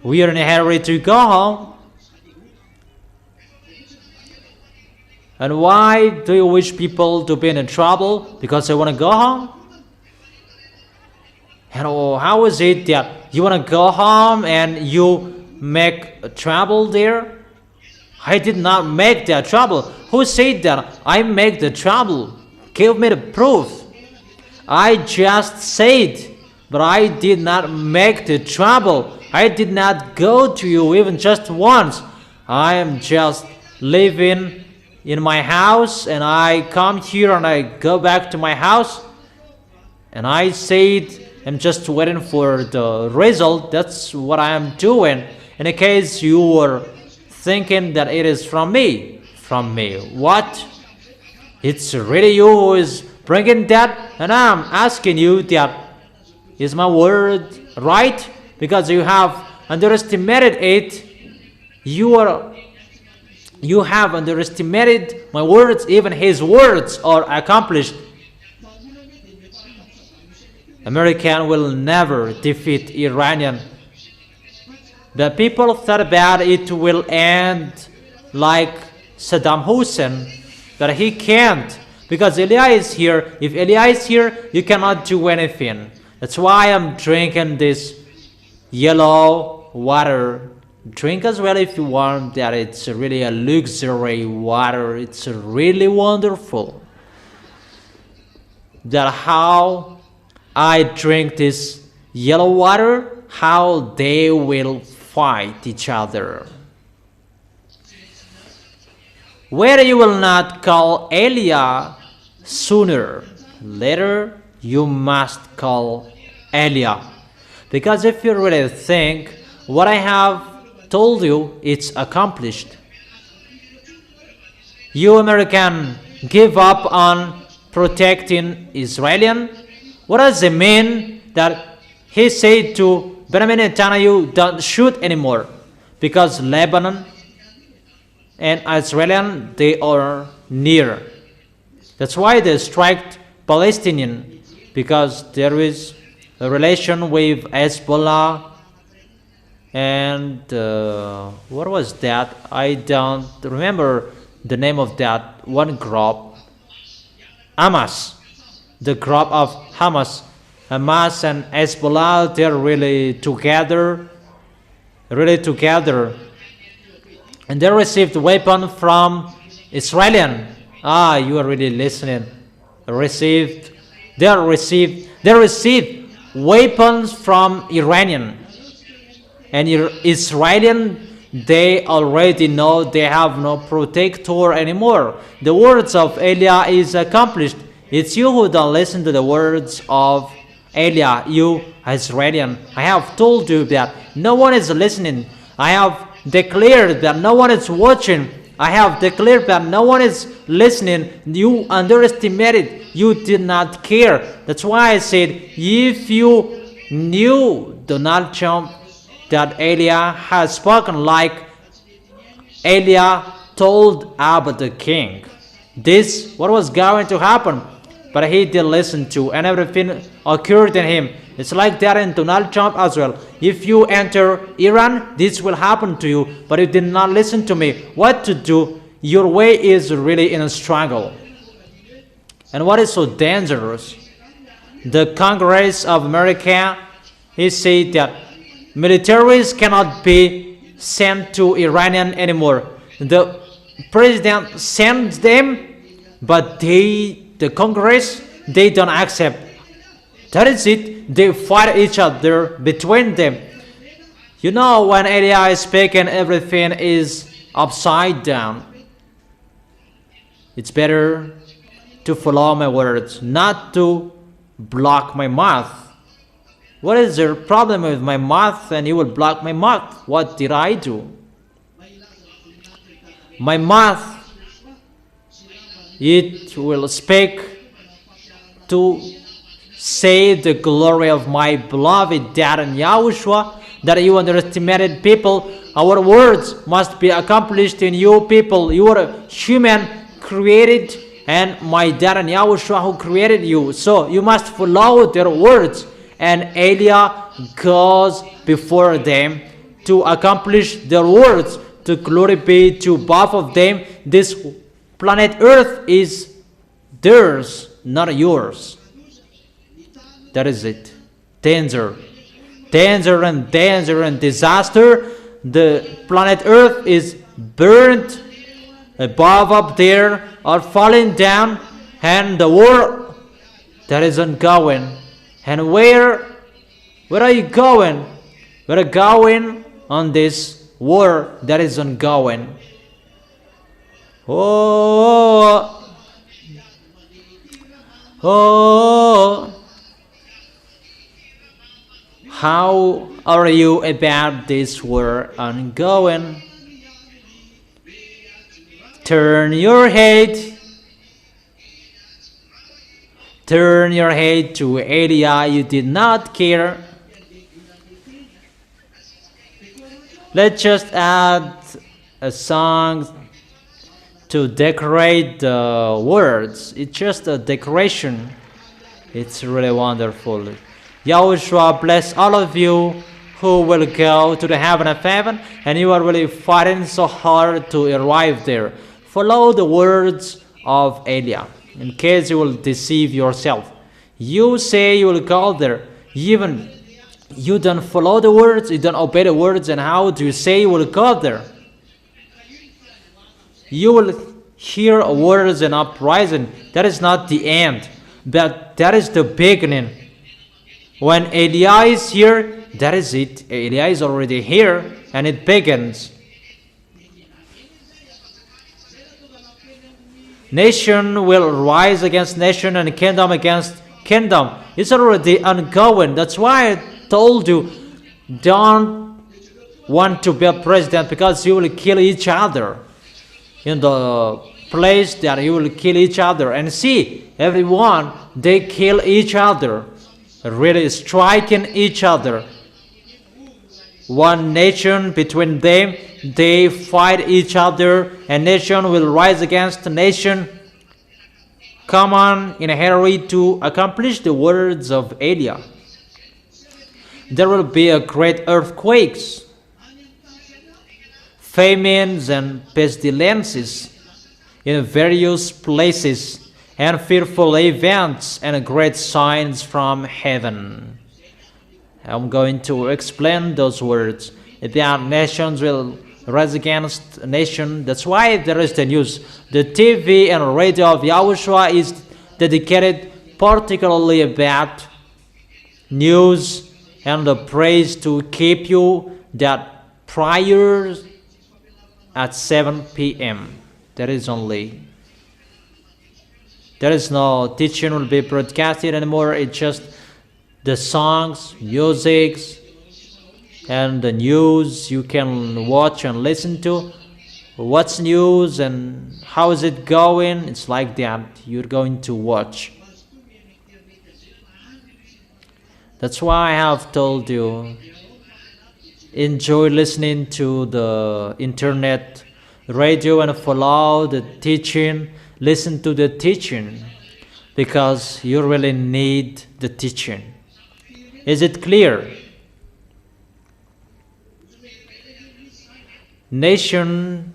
We are in a hurry to go home. And why do you wish people to be in trouble? Because they want to go home? And how is it that you want to go home and you make trouble there? I did not make that trouble. Who said that I make the trouble? Give me the proof. I just said, but I did not make the trouble. I did not go to you even just once. I am just living in my house, and I come here and I go back to my house, and I said I'm just waiting for the result. That's what I am doing. In case you were thinking that it is from me. From me. What? It's really you who is bringing that, and I'm asking you that, is my word right? Because you have underestimated it. You have underestimated my words. Even his words are accomplished. American will never defeat Iranian. The people thought about it will end like Saddam Hussein, but he can't. Because Elia is here. If Elia is here, you cannot do anything. That's why I'm drinking this yellow water. Drink as well if you want. That it's really a luxury water. It's really wonderful. That how I drink this yellow water, how they will fight each other. Where you will not call Elia sooner, later you must call Elia. Because if you really think what I have told you, it's accomplished. You American give up on protecting Israelian, What does it mean that he said to Benjamin Netanyahu, don't shoot anymore? Because Lebanon and Israel, they are near. That's why they strike Palestinian, because there is a relation with Hezbollah and what was that? I don't remember the name of that one group. Hamas, the group of Hamas. Hamas and Hezbollah, they're really together, and they received weapon from Israelian. You are really listening. They received weapons from Iranian. And Israelian, they already know they have no protector anymore. The words of Eliah is accomplished. It's you who don't listen to the words of Eliah, you Israelian. I have told you that no one is listening. I have declared that no one is watching. I have declared that no one is listening. You underestimated. You did not care. That's why I said, if you knew Donald Trump, that Eliah has spoken like Eliah told about the king. This, what was going to happen, but he didn't listen to, and everything occurred in him. It's like that in Donald Trump as well. If you enter Iran, this will happen to you, but you did not listen to me. What to do? Your way is really in a struggle. And what is so dangerous? The Congress of America, he said that militaries cannot be sent to Iranian anymore. The president sends them, but the Congress, they don't accept. That is it. They fight each other between them. You know, when Eliah is speaking, everything is upside down. It's better to follow my words, not to block my mouth. What is your problem with my mouth and you will block my mouth? What did I do? My mouth, it will speak to say the glory of my beloved dad and YAHOSHUAH, that you underestimated people. Our words must be accomplished in you people. You are a human created, and my dad and YAHOSHUAH who created you. So you must follow their words. And Eliah goes before them to accomplish their words. To glory be to both of them. This planet Earth is theirs, not yours. That is it. Danger. Danger and danger and disaster. The planet Earth is burnt above up there or falling down, and the war that is ongoing. And where are you going? We're going on this war that is ongoing. Oh, how are you about this war ongoing? Turn your head. Turn your head to Eliah. You did not care. Let's just add a song to decorate the words. It's just a decoration. It's really wonderful. YAHOSHUAH bless all of you who will go to the heaven of heaven, and you are really fighting so hard to arrive there. Follow the words of Eliah, in case you will deceive yourself. You say you will go there, even you don't follow the words, you don't obey the words, and how do you say you will go there? You will hear words and uprising. That is not the end, but that is the beginning. When Eliah is here, that is it. Eliah is already here, and it begins. Nation will rise against nation and kingdom against kingdom. It's already ongoing. That's why I told you, don't want to be a president, because you will kill each other in the place that you will kill each other. And see, everyone, they kill each other. really striking each other. One nation between them, they fight each other, and nation will rise against nation. Come on in a hurry to accomplish the words of Eliah. There will be a great earthquakes, famines and pestilences in various places, and fearful events and great signs from heaven. I'm going to explain those words. That nations will rise against nation. That's why there is the news. The TV and radio of YAHOSHUAH is dedicated particularly about news and the praise to keep you that prayers at 7 p.m. There is no teaching will be broadcasted anymore. It's just the songs, musics, and the news you can watch and listen to. What's news and how is it going? It's like that. You're going to watch. That's why I have told you, enjoy listening to the internet radio and follow the teaching. Listen to the teaching because you really need the teaching. Is it clear? Nation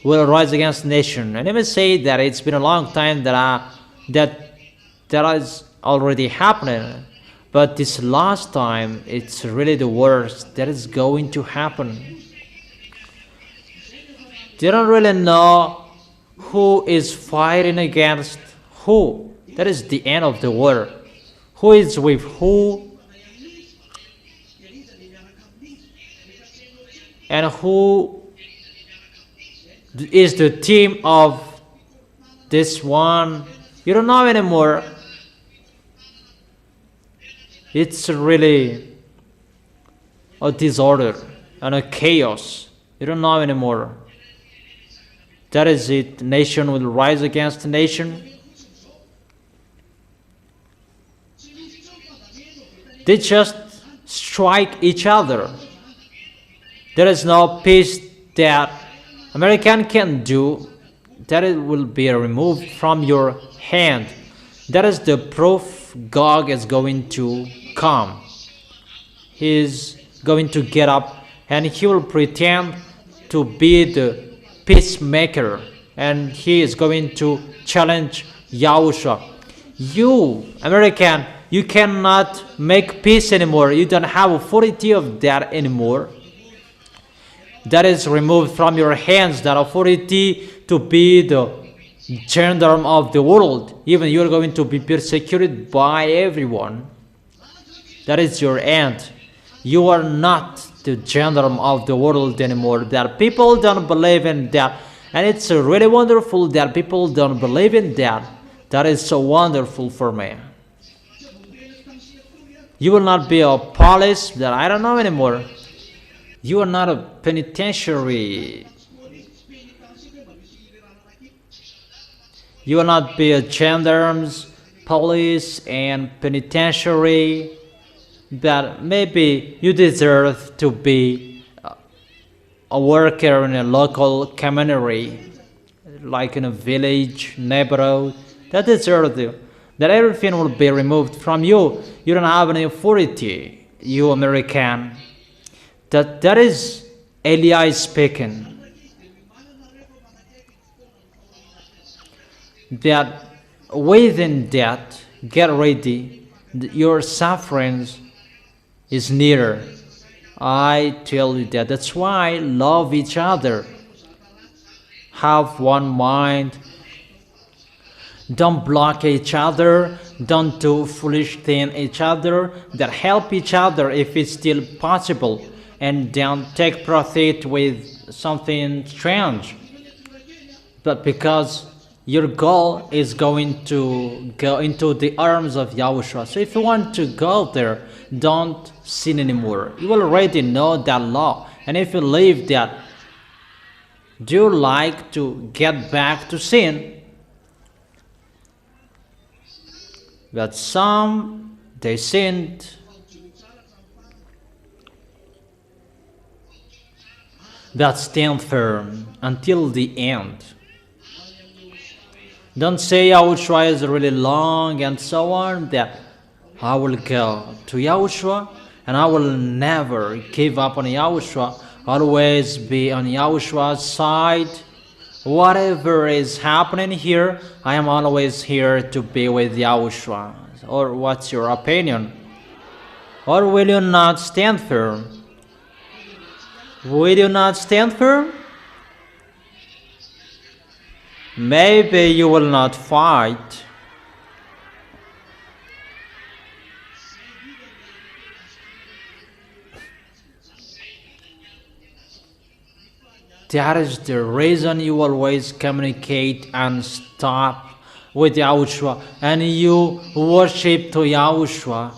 will rise against nation. And let me say that it's been a long time that is already happening. But this last time, it's really the worst that is going to happen. They don't really know who is fighting against who. That is the end of the war. Who is with who? And who is the team of this one? You don't know anymore. It's really a disorder and a chaos. You don't know anymore. That is it. Nation will rise against nation. They just strike each other. There is no peace that American can do. That it will be removed from your hand. That is the proof God is going to come. He is going to get up and he will pretend to be the peacemaker, and he is going to challenge YAHOSHUAH. You, American, you cannot make peace anymore. You don't have authority of that anymore. That is removed from your hands, that authority to be the gendarme of the world. Even you are going to be persecuted by everyone. That is your end. You are not the gendarme of the world anymore. That people don't believe in that. And it's really wonderful that people don't believe in that. That is so wonderful for me. You will not be a police that I don't know anymore. You are not a penitentiary. You will not be a gendarmes, police, and penitentiary. That maybe you deserve to be a worker in a local community, like in a village, neighborhood. That deserves you. That everything will be removed from you. You don't have any authority, you American. That is Eliah speaking. That within that, get ready. Your sufferings is nearer. I tell you that. That's why love each other. Have one mind. Don't block each other. Don't do foolish things each other. That help each other if it's still possible. And don't take profit with something strange. But because your goal is going to go into the arms of YAHOSHUAH. So if you want to go there, don't sin anymore. You already know that law. And if you leave that, do you like to get back to sin? but some they sinned. But stand firm until the end. Don't say YAHOSHUAH is really long and so on, that I will go to YAHOSHUAH and I will never give up on YAHOSHUAH, always be on YAHOSHUAH's side. Whatever is happening here, I am always here to be with YAHOSHUAH. Or what's your opinion? Or will you not stand firm? Will you not stand firm? Maybe you will not fight. That is the reason you always communicate and stop with YAHOSHUAH and you worship to YAHOSHUAH.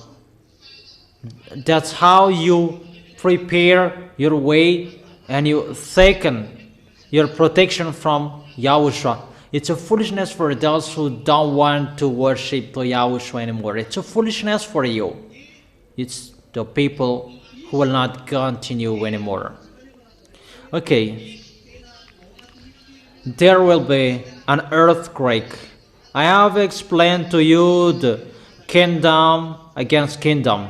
That's how you prepare your way and you thicken your protection from YAHOSHUAH. It's a foolishness for those who don't want to worship to YAHOSHUAH anymore. It's a foolishness for you. It's the people who will not continue anymore. Okay. There will be an earthquake. I have explained to you the kingdom against kingdom.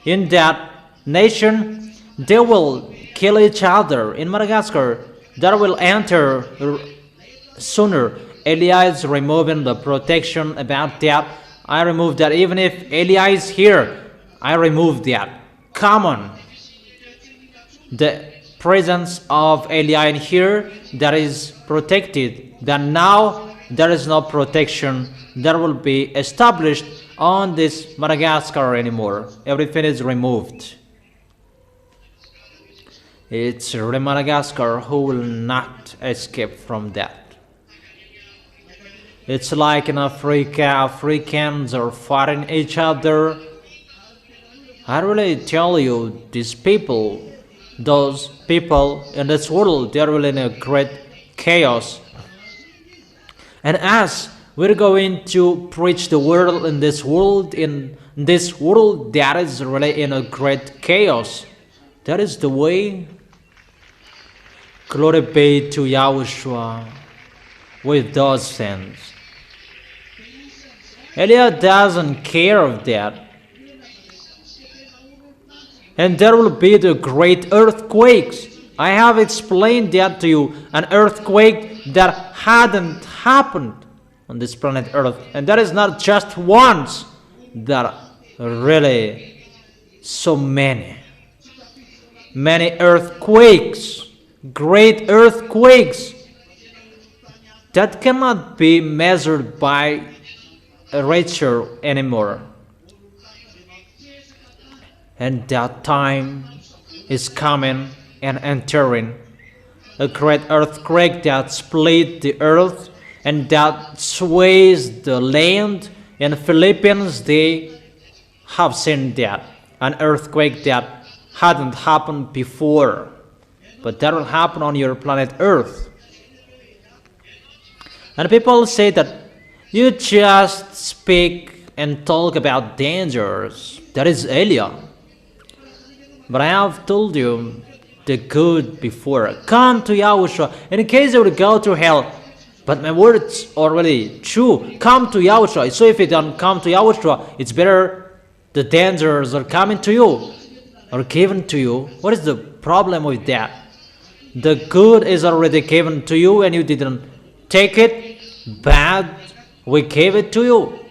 In that nation, they will kill each other. In Madagascar, that will enter sooner. Elia is removing the protection about that. I remove that. Even if Elia is here, I remove that. Come on. The presence of Elia in here, that is protected. Then now there is no protection that will be established on this Madagascar anymore. Everything is removed. It's the Madagascar who will not escape from that. It's like in Africa, Africans are fighting each other. I really tell you, these people, those people in this world, they are really in a great chaos. And as we're going to preach the word in this world that is really in a great chaos. That is the way. Glory be to YAHOSHUAH with those things. Elia doesn't care of that. And there will be the great earthquakes. I have explained that to you. An earthquake that hadn't happened on this planet Earth. And that is not just once. There are really so many. Many earthquakes. Great earthquakes. That cannot be measured by Richter anymore. And that time is coming and entering. A great earthquake that split the earth and that sways the land. In the Philippines, they have seen that. An earthquake that hadn't happened before. But that will happen on your planet Earth. And people say that you just speak and talk about dangers. That is Elia. But I have told you the good before. Come to YAHOSHUAH. In case you would go to hell. But my words are really true. Come to YAHOSHUAH. So if you don't come to YAHOSHUAH, it's better the dangers are coming to you. Or given to you. What is the problem with that? The good is already given to you and you didn't take it. Bad, we gave it to you.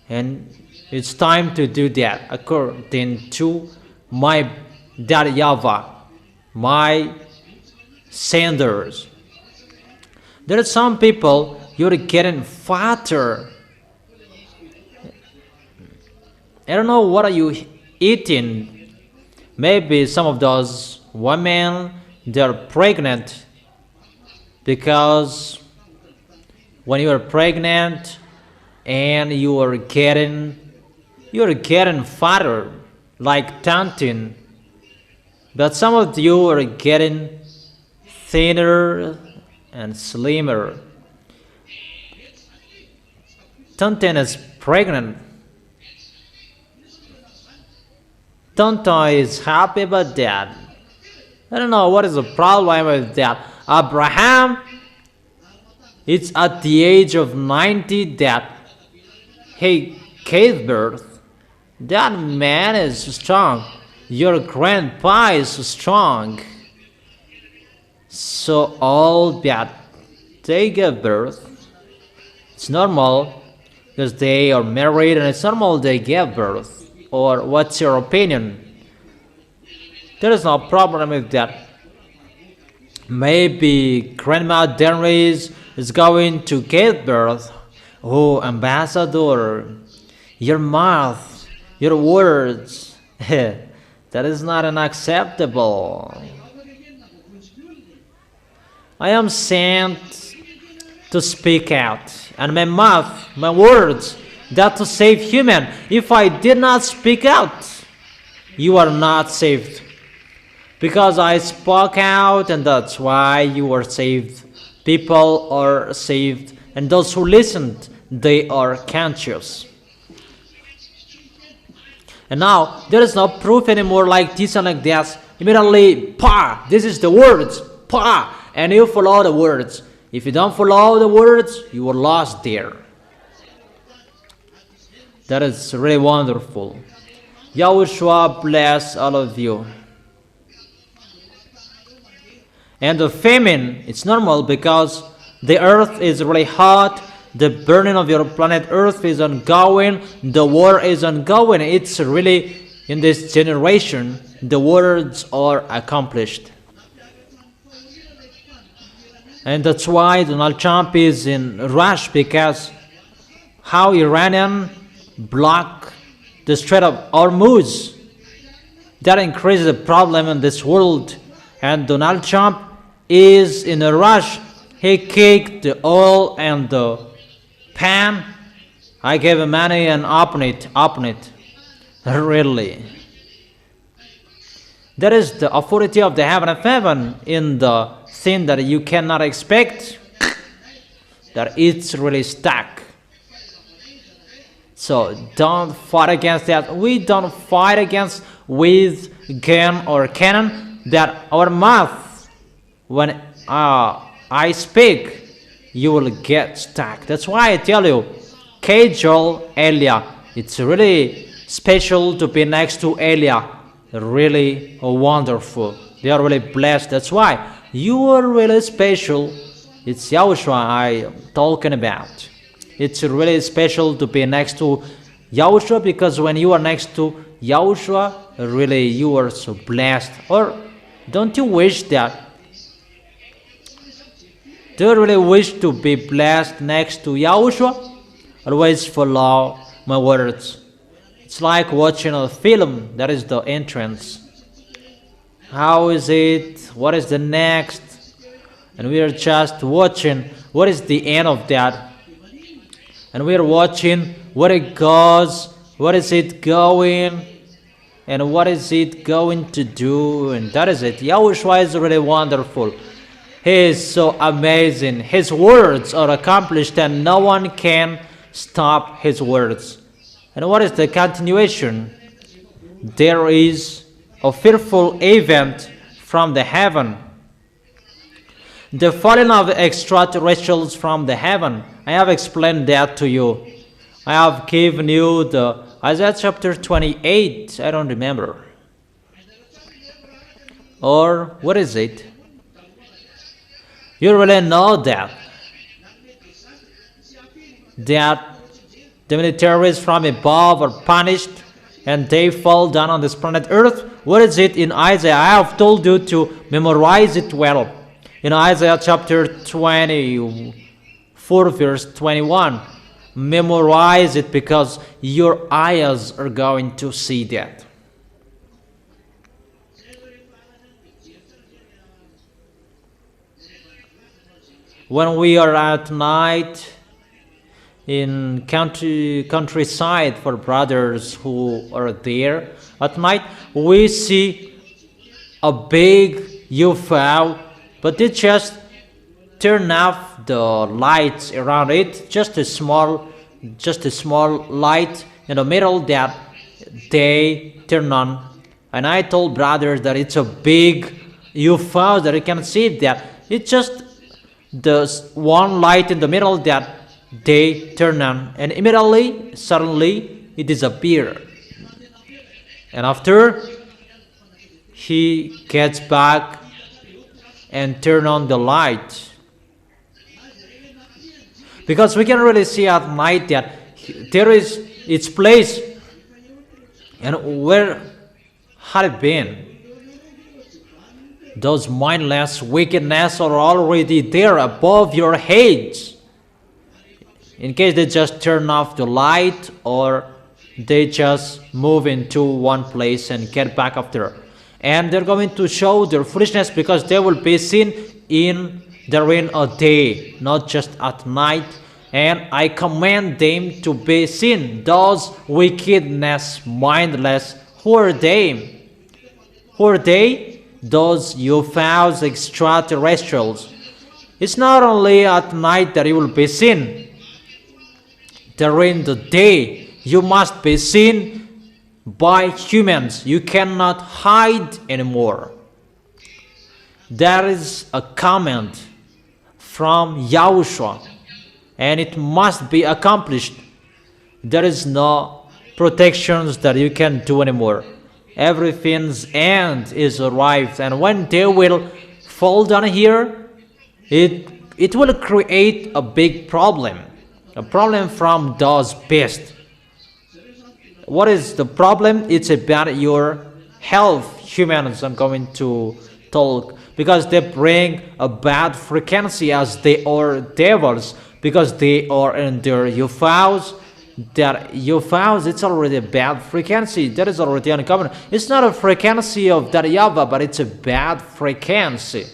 And it's time to do that according to my YAHVAH, my senders. There are some people, you're getting fatter. I don't know what are you eating. Maybe some of those women, they're pregnant because when you are pregnant and you are getting fatter like Tantin, but some of you are getting thinner and slimmer. Tantin is pregnant Tonton is happy about that. I don't know what is the problem with that. Abraham, it's at the age of 90 that he gave birth. That man is strong. Your grandpa is strong. So old that they give birth. It's normal because they are married and it's normal they give birth. Or what's your opinion? There is no problem with that. Maybe Grandma Denris is going to give birth. Oh, Ambassador, your mouth, your words, that is not unacceptable. I am sent to speak out, and my mouth, my words, that to save human. If I did not speak out, you are not saved. Because I spoke out, and that's why you are saved. People are saved, and those who listened, they are conscious. And now, there is no proof anymore like this and like that. Immediately, pa, this is the words, pa, and you follow the words. If you don't follow the words, you are lost there. That is really wonderful. YAHOSHUAH bless all of you. And the famine, it's normal because the earth is really hot. The burning of your planet Earth is ongoing. The war is ongoing. It's really, in this generation, the words are accomplished. And that's why Donald Trump is in rush, because how Iranian block the Strait of Hormuz, that increases the problem in this world. And Donald Trump is in a rush. He kicked the oil and the pan. I gave him money and open it. Really. There is the authority of the heaven of heaven in the thing that you cannot expect, that it's really stuck. So don't fight against that. We don't fight against with gun or cannon. That our mouth, when I speak, you will get stuck. That's why I tell you, Joel, Elia, it's really special to be next to Elia. Really wonderful. They are really blessed. That's why you are really special. It's YAHOSHUAH I am talking about. It's really special to be next to YAHOSHUAH, because when you are next to YAHOSHUAH, really you are so blessed. Or don't you wish that? Do you really wish to be blessed next to YAHOSHUAH? Always follow my words. It's like watching a film. That is the entrance. How is it? What is the next? And we are just watching what is the end of that. And we are watching where it goes, what is it going, and what is it going to do. And that is it. YAHOSHUAH is really wonderful. He is so amazing. His words are accomplished and no one can stop his words. And what is the continuation? There is a fearful event from the heaven. The falling of extraterrestrials from the heaven. I have explained that to you. I have given you the Isaiah chapter 28. I don't remember. Or what is it? You really know that the militaries from above are punished and they fall down on this planet Earth. What is it in Isaiah? I have told you to memorize it well. In Isaiah chapter 24 verse 21, memorize it because your eyes are going to see that. When we are at night in countryside, for brothers who are there at night, we see a big UFO, but they just turn off the lights around it, just a small light in the middle that they turn on. And I told brothers that it's a big UFO that you can see that. It's just the one light in the middle that they turn on. And immediately, suddenly, it disappeared. And after, he gets back and turn on the light. Because we can really see at night that there is its place. And where had it been? Those mindless wickedness are already there above your heads. In case they just turn off the light or they just move into one place and get back after. And they're going to show their foolishness because they will be seen during a day, not just at night. And I command them to be seen. Those wickedness, mindless, who are they? Who are they? Those UFOs, extraterrestrials. It's not only at night that you will be seen. During the day, you must be seen by humans. You cannot hide anymore. There is a command from YAHOSHUAH, and it must be accomplished. There is no protections that you can do anymore. Everything's end is arrived, and when they will fall down here, it will create a big problem. A problem from those beasts. What is the problem? It's about your health. Humans, I'm going to talk, because they bring a bad frequency as they are devils, because they are in their UFOs. That UFOs, it's already a bad frequency. That is already uncommon. It's not a frequency of that YAHVAH, but it's a bad frequency.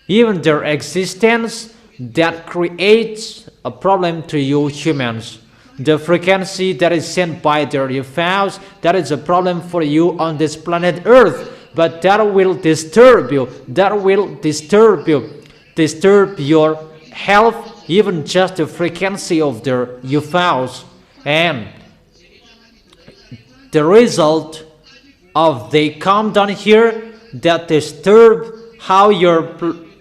Even their existence, that creates a problem to you humans. The frequency that is sent by their UFOs, that is a problem for you on this planet Earth. But that will disturb you. That will disturb you. Disturb your health, even just the frequency of their UFOs. And the result of they come down here that disturb how your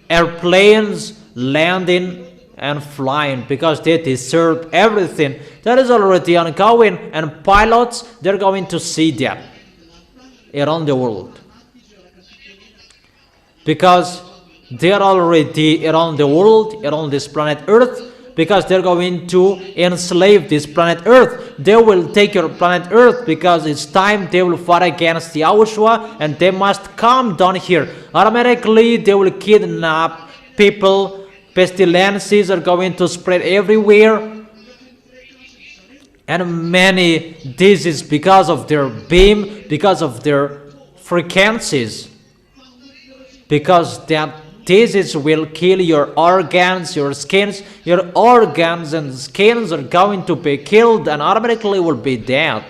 airplanes landing and flying, because they disturb everything. That is already ongoing, and pilots, they're going to see that around the world, because they're already around the world, around this planet Earth, because they're going to enslave this planet Earth. They will take your planet Earth because it's time they will fight against YAHOSHUAH, and they must come down here. Automatically, they will kidnap people. Pestilences are going to spread everywhere. And many diseases because of their beam, because of their frequencies. Because that disease will kill your organs, your skins. Your organs and skins are going to be killed and automatically will be dead.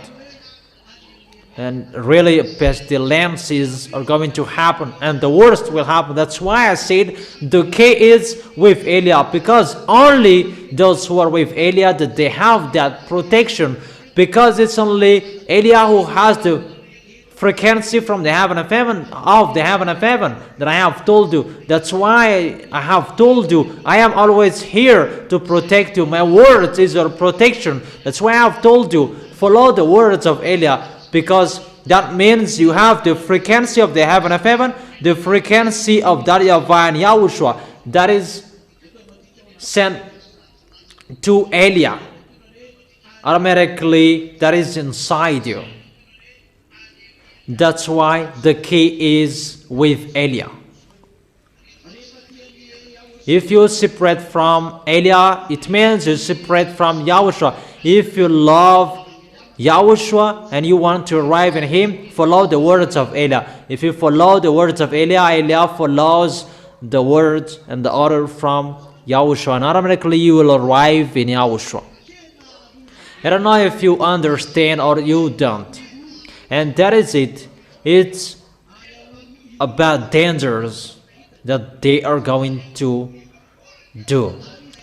And really, pestilences are going to happen, and the worst will happen. That's why I said the key is with Elia, because only those who are with Elia, that they have that protection, because it's only Elia who has the frequency from the heaven of heaven, that I have told you. That's why I have told you, I am always here to protect you. My words is your protection. That's why I have told you, follow the words of Elia, because that means you have the frequency of the heaven of heaven, the frequency of that YAHVAH and YAHOSHUAH that is sent to Elia. Automatically, that is inside you. That's why the key is with Elia. If you separate from Elia, it means you separate from YAHOSHUAH. If you love YAHOSHUAH and you want to arrive in him, follow the words of Elia. If you follow the words of Elia, Elia follows the words and the order from YAHOSHUAH, and automatically you will arrive in YAHOSHUAH. I don't know if you understand or you don't. And that is it. It's about dangers that they are going to do.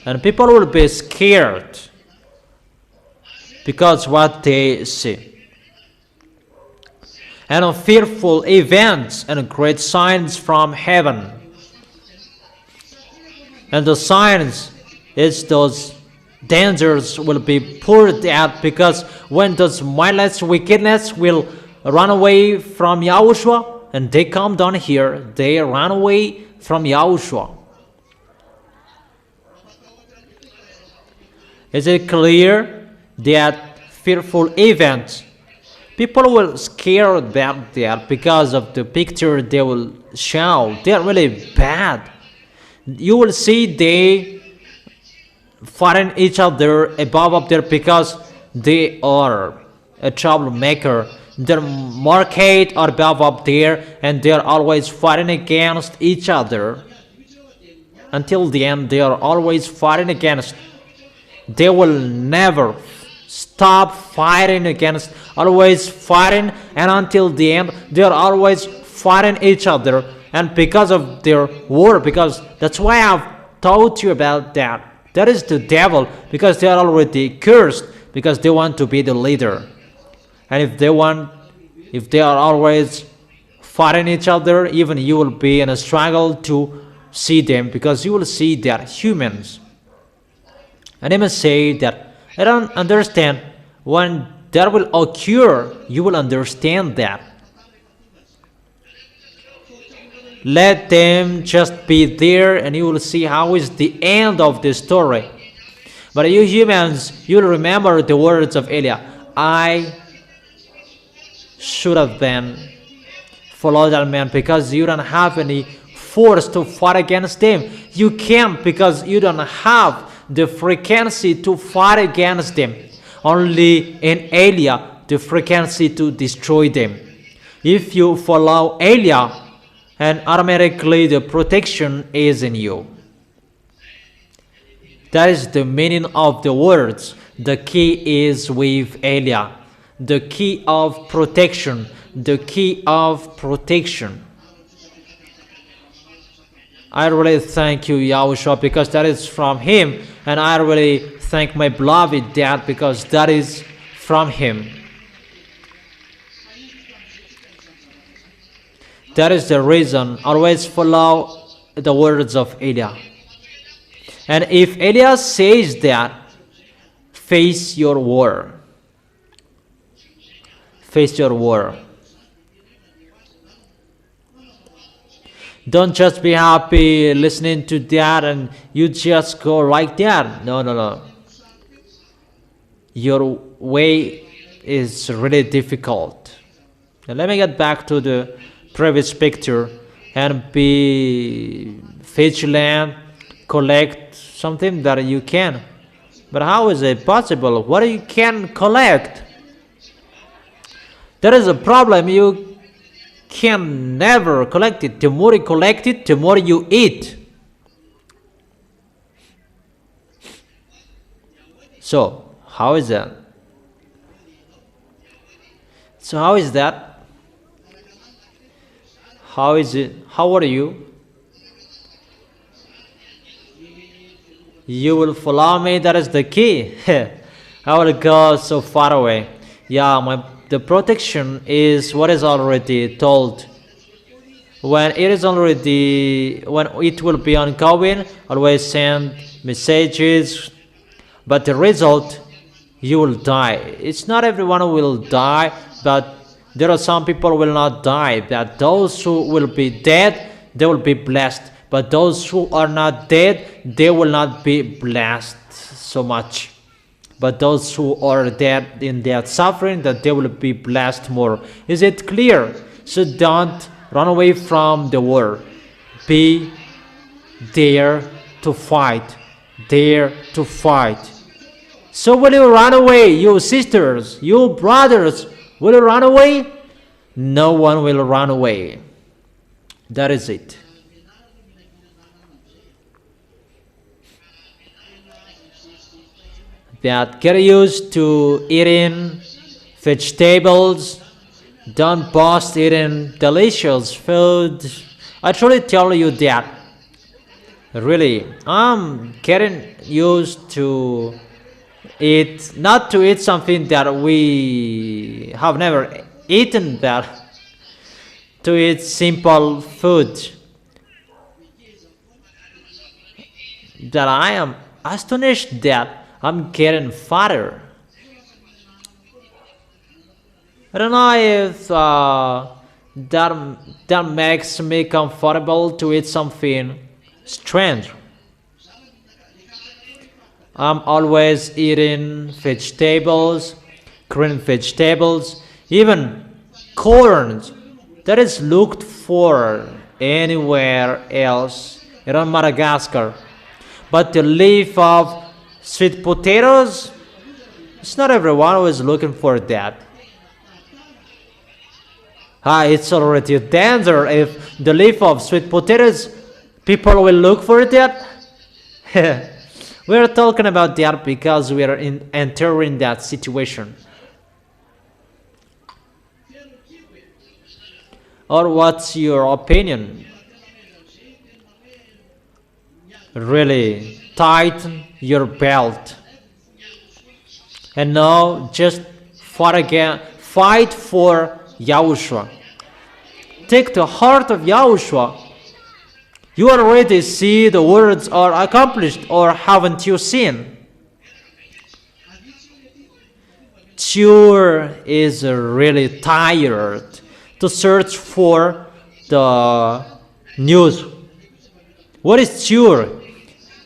And people will be scared because what they see. and fearful events and great signs from heaven. And the signs is those dangers will be poured out, because when those mindless wickedness will run away from YAHOSHUAH, and they come down here, they run away from YAHOSHUAH. Is it clear that fearful events? People will scare about that because of the picture they will show. They're really bad. You will see they fighting each other above up there because they are a troublemaker. Their market are above up there, and they are always fighting against each other. Until the end, they are always fighting against. They will never stop fighting against, always fighting, and until the end, they are always fighting each other. And because of their war, because that's why I've taught you about that. That is the devil, because they are already cursed, because they want to be the leader. And if they are always fighting each other, even you will be in a struggle to see them, because you will see that humans. And I must say that I don't understand. When that will occur, you will understand that. Let them just be there, and you will see how is the end of the story. But you humans, you will remember the words of Eliah. I should have been followed that man, because you don't have any force to fight against them. You can't, because you don't have the frequency to fight against them. Only in Eliah the frequency to destroy them. If you follow Eliah, and automatically the protection is in you. That is the meaning of the words. The key is with Eliah. The key of protection. The key of protection. I really thank you, YAHOSHUAH, because that is from him. And I really thank my beloved dad, because that is from him. That is the reason. Always follow the words of Eliah. And if Eliah says that, face your war. Face your war. Don't just be happy listening to that and you just go like that. No, no, no. Your way is really difficult. Now let me get back to the previous picture and be vigilant, collect something that you can. But how is it possible? What you can collect? There is a problem. You can never collect it. The more you collect it, the more you eat. So, how is that? So, how is that? How is it? How are you? You will follow me. That is the key. I will go so far away. Yeah, the protection is what is already told. When it will be ongoing, always send messages. But the result, you will die. It's not everyone who will die, but there are some people who will not die. But those who will be dead, they will be blessed. But those who are not dead, they will not be blessed so much. But those who are dead in their suffering, that they will be blessed more. Is it clear? So don't run away from the war. Be there to fight. There to fight. So will you run away, you sisters, you brothers? Will you run away? No one will run away. That is it. That get used to eating vegetables. Don't boast eating delicious food. I truly tell you that. Really, I'm getting used to not to eat something that we have never eaten that. to eat simple food, that I am astonished that I'm getting fatter. I don't know if that makes me comfortable to eat something strange. I'm always eating vegetables, green vegetables, even corn that is looked for anywhere else around Madagascar. But the leaf of sweet potatoes, it's not everyone who is looking for that. It's already a danger if the leaf of sweet potatoes, people will look for that. We're talking about that because we are entering that situation. Or what's your opinion? Really tighten your belt. And now just fight for YAHOSHUAH. Take the heart of YAHOSHUAH. You already see the words are accomplished, or haven't you seen? Ture is really tired to search for the news. What is Ture?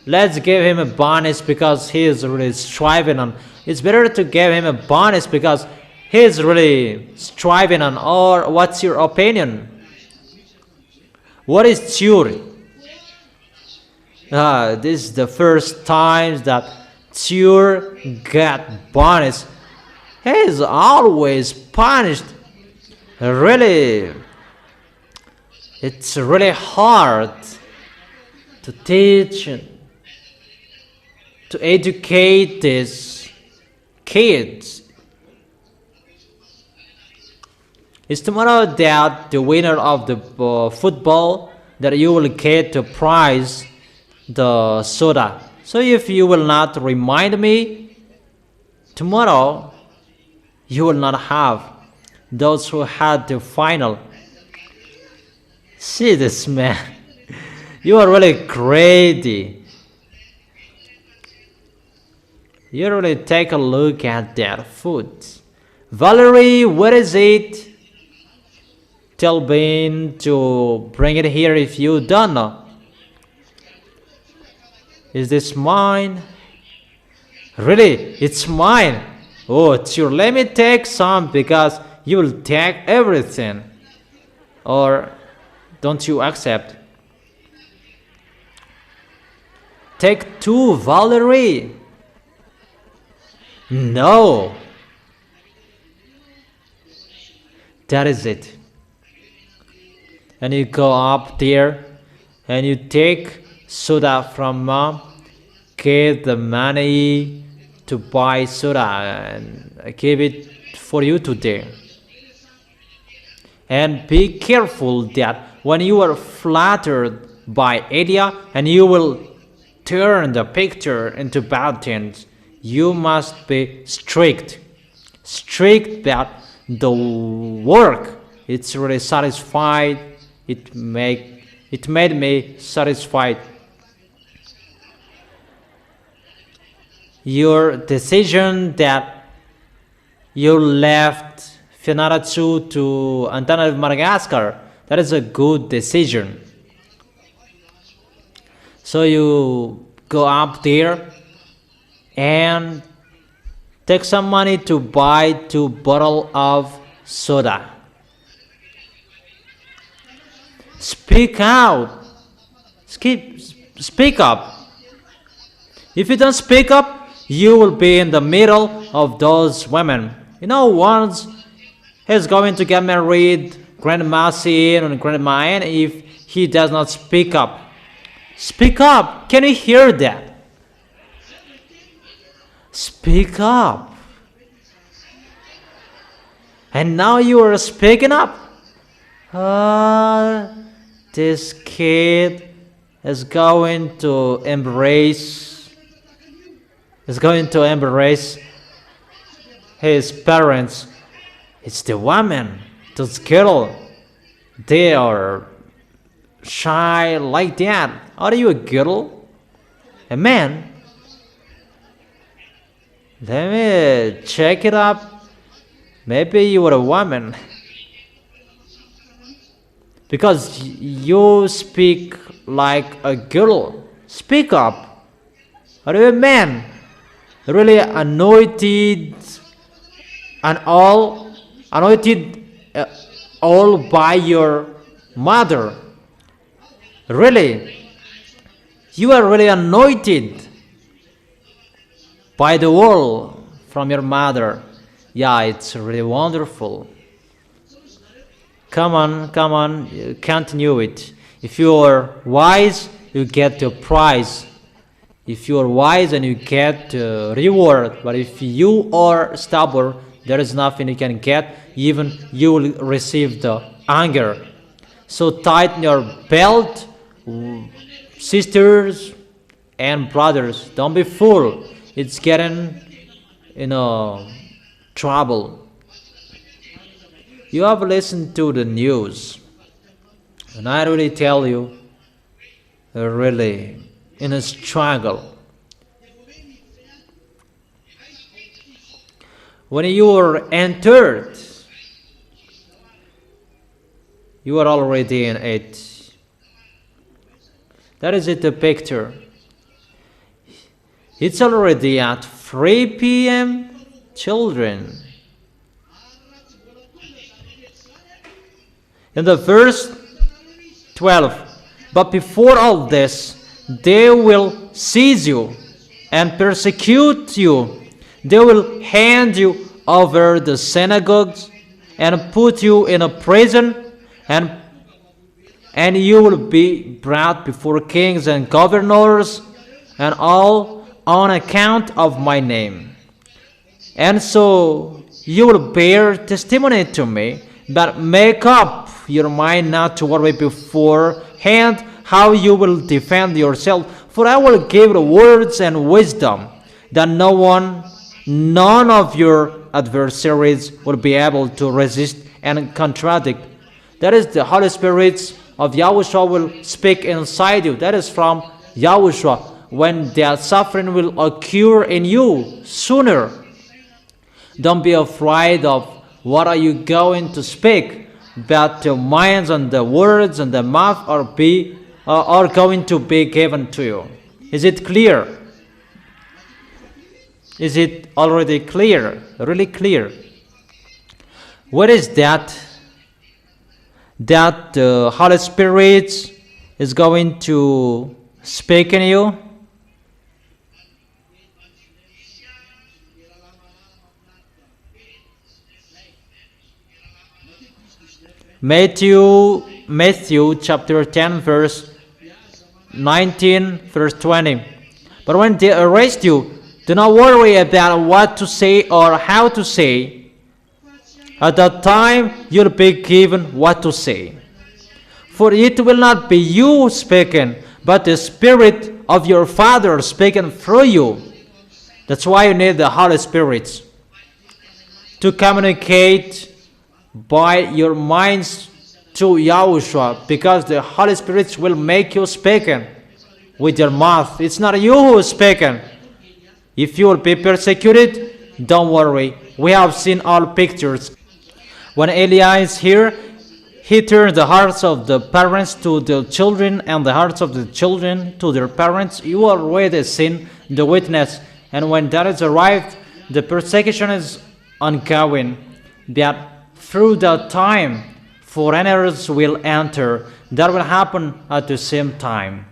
Let's give him a bonus because he is really striving on. It's better to give him a bonus because he is really striving on. Or what's your opinion? What is Ture? This is the first time that Ture got bonus. He is always punished. Really, it's really hard to teach and to educate these kids. It's tomorrow that the winner of the football, that you will get the prize, the soda. So if you will not remind me, tomorrow you will not have those who had the final. See this man. You are really crazy. You really take a look at that food. Valerie, what is it? Tell Ben to bring it here if you don't know. Is this mine? Really? It's mine? Oh, sure. Let me take some because you will take everything. Or don't you accept? Take two, Valerie. No. That is it. And you go up there and you take soda from mom, get the money to buy soda and I give it for you today. And be careful that when you are flattered by idea and you will turn the picture into bad things, you must be strict. Strict that the work, it's really satisfied. It made me satisfied. Your decision that you left Fianarantsoa to Antananarivo, Madagascar, that is a good decision. So you go up there and take some money to buy 2 bottles of soda. Speak out. Speak up. If you don't speak up, you will be in the middle of those women. You know, once he's going to get married, Grandma Sin and Grandma N, if he does not speak up. Speak up. Can you hear that? Speak up. And now you are speaking up. This kid is going to embrace his parents. It's the woman, this girl. they are shy like that. Are you a girl? A man? Let me check it up. Maybe you are a woman. Because you speak like a girl. Speak up. Are you a man? Really anointed and all anointed all by your mother. Really, you are really anointed by the world from your mother. Yeah, it's really wonderful. Come on, continue it. If you are wise, you get the prize. If you are wise and you get reward, but if you are stubborn, there is nothing you can get. Even you will receive the anger. So tighten your belt, sisters and brothers. Don't be fool. It's getting trouble. You have listened to the news, and I really tell you, really in a struggle. When you are entered, you are already in it. That is it, the picture. It's already at 3 p.m. Children. In the verse 12, but before all this, they will seize you and persecute you. They will hand you over the synagogues and put you in a prison, and you will be brought before kings and governors, and all on account of my name. And so you will bear testimony to me, but make up your mind not to worry beforehand how you will defend yourself. For I will give the words and wisdom that none of your adversaries will be able to resist and contradict. That is the Holy Spirit of Yahushua will speak inside you. That is from Yahushua. When that suffering will occur in you sooner, don't be afraid of what are you going to speak. But the minds and the words and the mouth are going to be given to you. Is it clear? Is it already clear? Really clear? What is that? That the Holy Spirit is going to speak in you? Matthew chapter 10 verse 19 verse 20. But when they arrest you, do not worry about what to say or how to say. At that time you'll be given what to say. For it will not be you speaking, but the Spirit of your Father speaking through you. That's why you need the Holy Spirit to communicate by your minds to Yahushua, because the Holy Spirit will make you speaking with your mouth. It's not you who is speaking. If you will be persecuted, don't worry. We have seen all pictures. When Eliah is here, he turned the hearts of the parents to the children and the hearts of the children to their parents. You already seen the witness. And when that is arrived, the persecution is ongoing. That through that time, foreigners will enter. That will happen at the same time.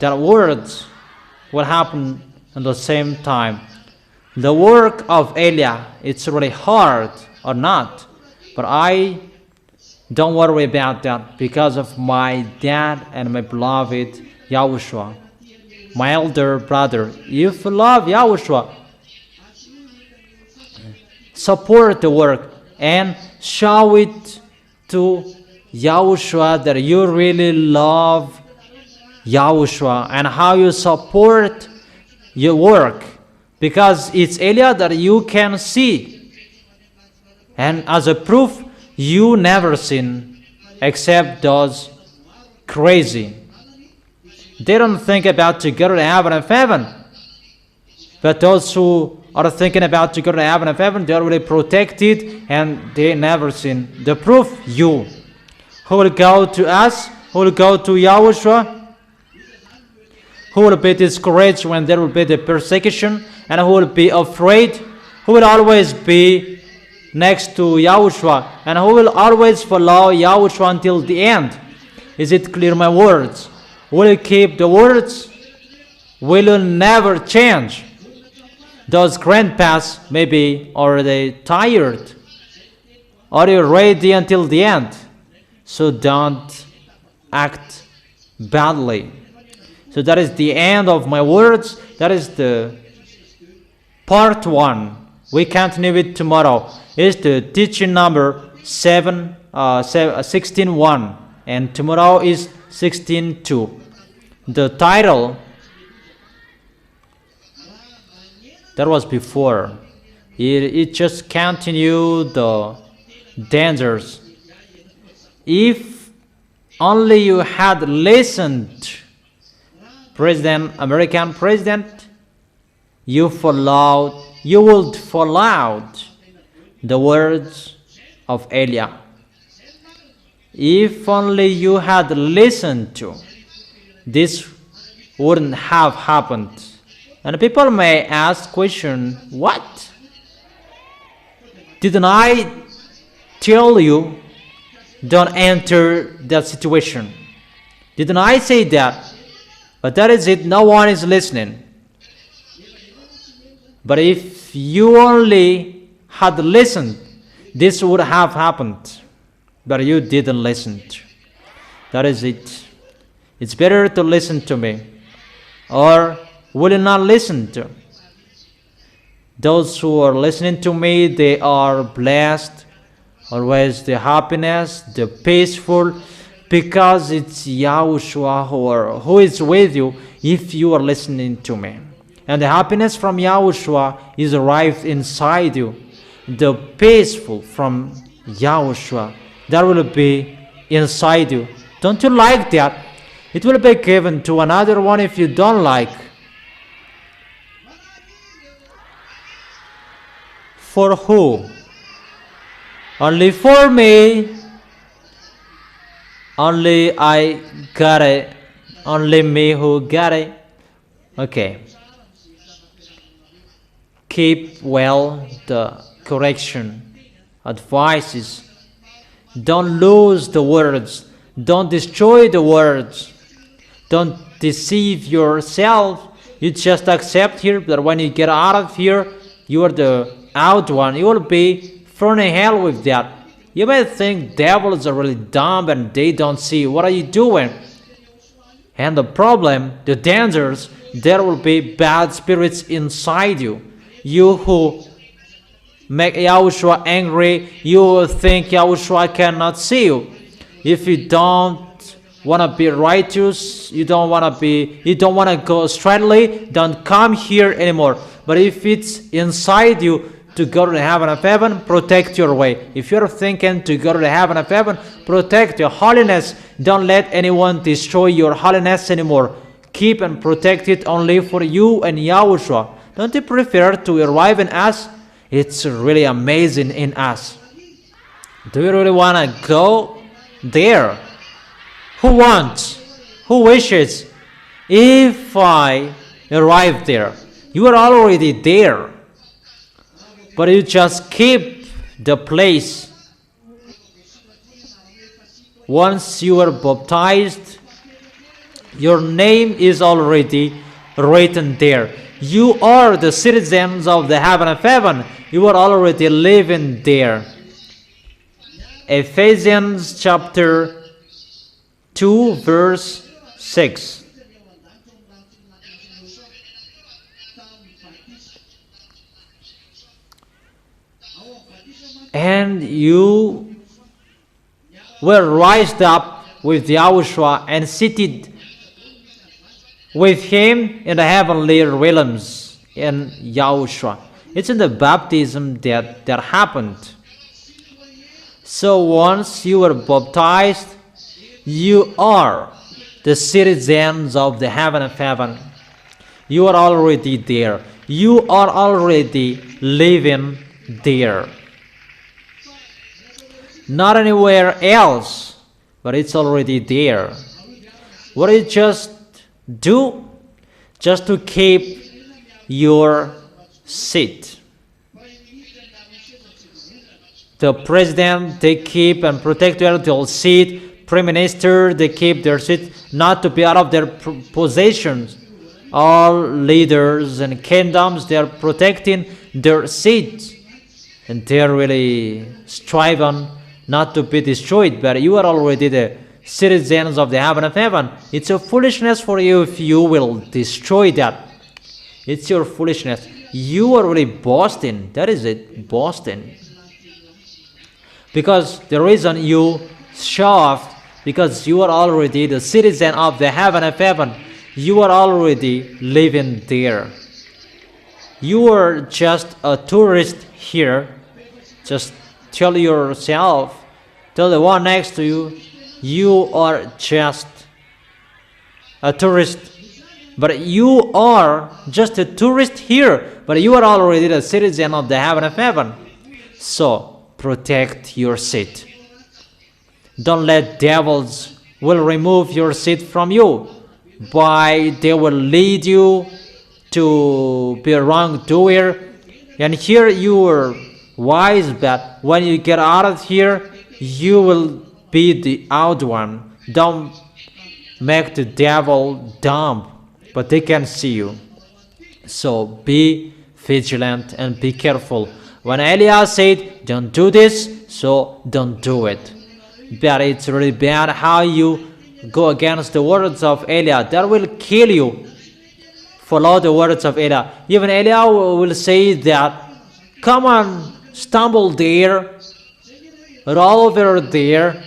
That words will happen at the same time. The work of Eliah, it's really hard or not, but I don't worry about that because of my dad and my beloved Yahushua, my elder brother. If you love Yahushua, support the work and show it to Yahushua that you really love Yahushua and how you support your work, because it's Eliah that you can see, and as a proof, you never seen except those crazy. They don't think about to go to heaven. But those who are thinking about to go to heaven, they're already protected and they never sin. The proof, you. Who will go to us? Who will go to YAHOSHUAH? Who will be discouraged when there will be the persecution? And who will be afraid? Who will always be next to YAHOSHUAH? And who will always follow YAHOSHUAH until the end? Is it clear, my words? Will you keep the words? Will you never change? Those grandpas maybe already tired. Are you ready until the end? So don't act badly. So that is the end of my words. That is the part 1. We continue it tomorrow. It's the teaching number 16.1. And tomorrow is 16.2. The title, that was before. It just continued the dangers. If only you had listened, American president, you would follow the words of YAH. If only you had listened to, this wouldn't have happened. And people may ask question, what? Didn't I tell you don't enter that situation? Didn't I say that? But that is it, no one is listening. But if you only had listened, this would have happened. But you didn't listen. That is it. It's better to listen to me. Or will you not listen to? Those who are listening to me, they are blessed. Always the happiness, the peaceful, because it's YAHOSHUAH who is with you if you are listening to me. And the happiness from YAHOSHUAH is arrived inside you. The peaceful from YAHOSHUAH, that will be inside you. Don't you like that? It will be given to another one if you don't like. For who? Only for me. Only I got it. Only me who got it. Okay. Keep well the correction, advices. Don't lose the words. Don't destroy the words. Don't deceive yourself. You just accept here that when you get out of here, you are the out one. You will be thrown in hell with that. You may think devils are really dumb and they don't see. What are you doing? And the problem, the dangers, there will be bad spirits inside you. You who make YAHOSHUAH angry, you will think YAHOSHUAH cannot see you. If you don't want to be righteous, you don't want to go straightly, don't come here anymore. But if it's inside you to go to the heaven of heaven, protect your way. If you're thinking to go to the heaven of heaven, protect your holiness. Don't let anyone destroy your holiness anymore. Keep and protect it only for you and YAHOSHUAH. Don't you prefer to arrive in us? It's really amazing in us. Do you really want to go there? Who wants? Who wishes? If I arrive there, you are already there. But you just keep the place. Once you are baptized, your name is already written there. You are the citizens of the heaven of heaven. You are already living there. Ephesians chapter 2 verse 6. And you were raised up with YAHOSHUAH and seated with him in the heavenly realms in YAHOSHUAH. It's in the baptism that happened. So once you were baptized, you are the citizens of the heaven of heaven. You are already there. You are already living there. Not anywhere else, but it's already there. What do you just do? Just to keep your seat. The president, they keep and protect their seat. Prime Minister, they keep their seat, not to be out of their possessions. All leaders and kingdoms, they are protecting their seats. And they are really striving not to be destroyed. But you are already the citizens of the heaven of heaven. It's a foolishness for you if you will destroy that. It's your foolishness. You are really boasting. That is it, boasting. Because the reason you show off, because you are already the citizen of the heaven of heaven. You are already living there. You are just a tourist here. Just tell yourself, tell the one next to you, you are just a tourist. But you are just a tourist here. But you are already the citizen of the heaven of heaven. So, protect your seat. Don't let devils will remove your seat from you. They will lead you to be a wrongdoer. And here you are wise, but when you get out of here, you will be the out one. Don't make the devil dumb, but they can see you. So be vigilant and be careful. When Elias said, don't do this, so don't do it. But it's really bad how you go against the words of Elias. That will kill you. Follow the words of Elias. Even Elias will say that, come on, stumble there, roll over there.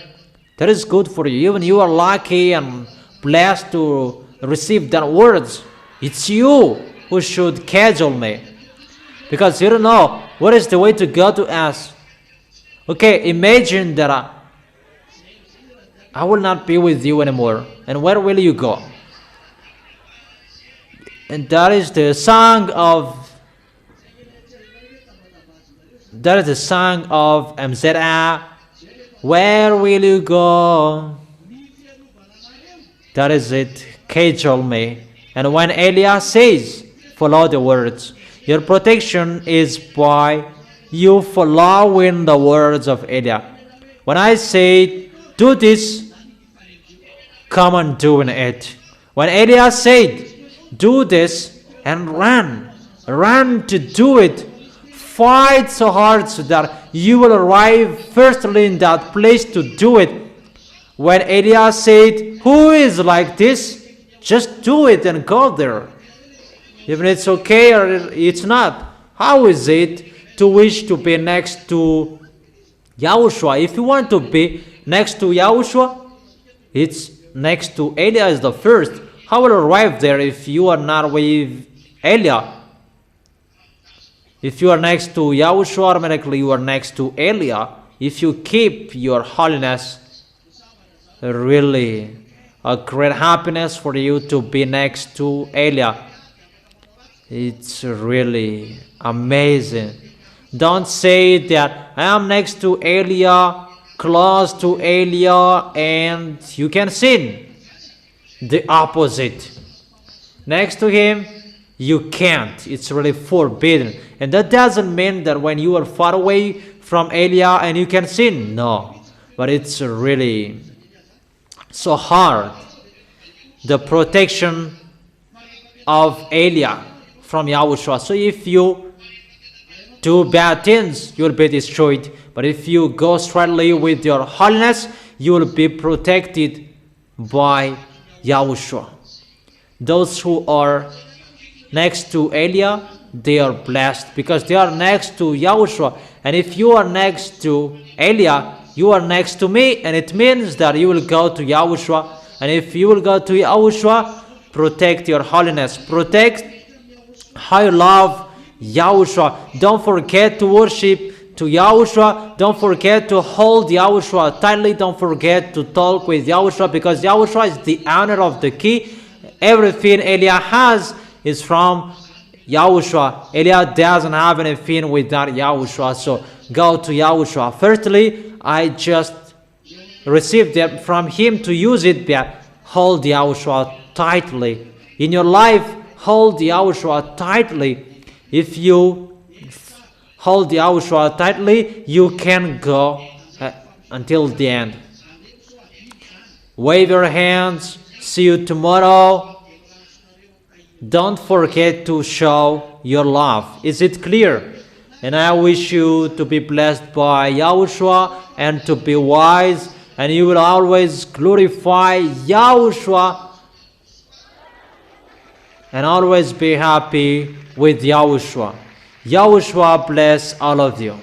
That is good for you. Even you are lucky and blessed to receive that words. It's you who should cajole me. Because you don't know what is the way to go to us. Okay, imagine that I will not be with you anymore. And where will you go? And that is the song of MZA. Where will you go? That is it. Cajole me. And when Elias says, follow the words. Your protection is by you following the words of Elias. When I say, do this, come on doing it. When Elias said, do this and run to do it. Fight so hard so that you will arrive firstly in that place to do it. When Elias said, who is like this? Just do it and go there. Even it's okay or it's not. How is it to wish to be next to YAHOSHUAH? If you want to be next to YAHOSHUAH, it's next to Elias the first. How will you arrive there if you are not with Elias? If you are next to YAHOSHUAH, automatically you are next to Elias. If you keep your holiness, really a great happiness for you to be next to Elias. It's really amazing. Don't say that I am next to Elias, close to Elias, and you can sin. The opposite. Next to him, you can't. It's really forbidden. And that doesn't mean that when you are far away from Elias and you can sin. No. But it's really so hard. The protection of Elias from YAHOSHUAH. So if you do bad things, you will be destroyed. But if you go straightly with your holiness, you will be protected by YAHOSHUAH. Those who are next to Elias, they are blessed because they are next to YAHOSHUAH. And if you are next to Elias, you are next to me, and it means that you will go to YAHOSHUAH. And if you will go to YAHOSHUAH, protect your holiness. Protect how you love YAHOSHUAH. Don't forget to worship to Yahushua. Don't forget to hold Yahushua tightly. Don't forget to talk with Yahushua, because Yahushua is the owner of the key. Everything Eliah has is from Yahushua. Eliah doesn't have anything without Yahushua. So go to Yahushua. Firstly, I just received it from him to use it, but hold Yahushua tightly. In your life, hold Yahushua tightly. If you hold Yahushua tightly, you can go until the end. Wave your hands. See you tomorrow. Don't forget to show your love. Is it clear? And I wish you to be blessed by Yahushua and to be wise, and you will always glorify Yahushua and always be happy with Yahushua. Yahushua bless all of you.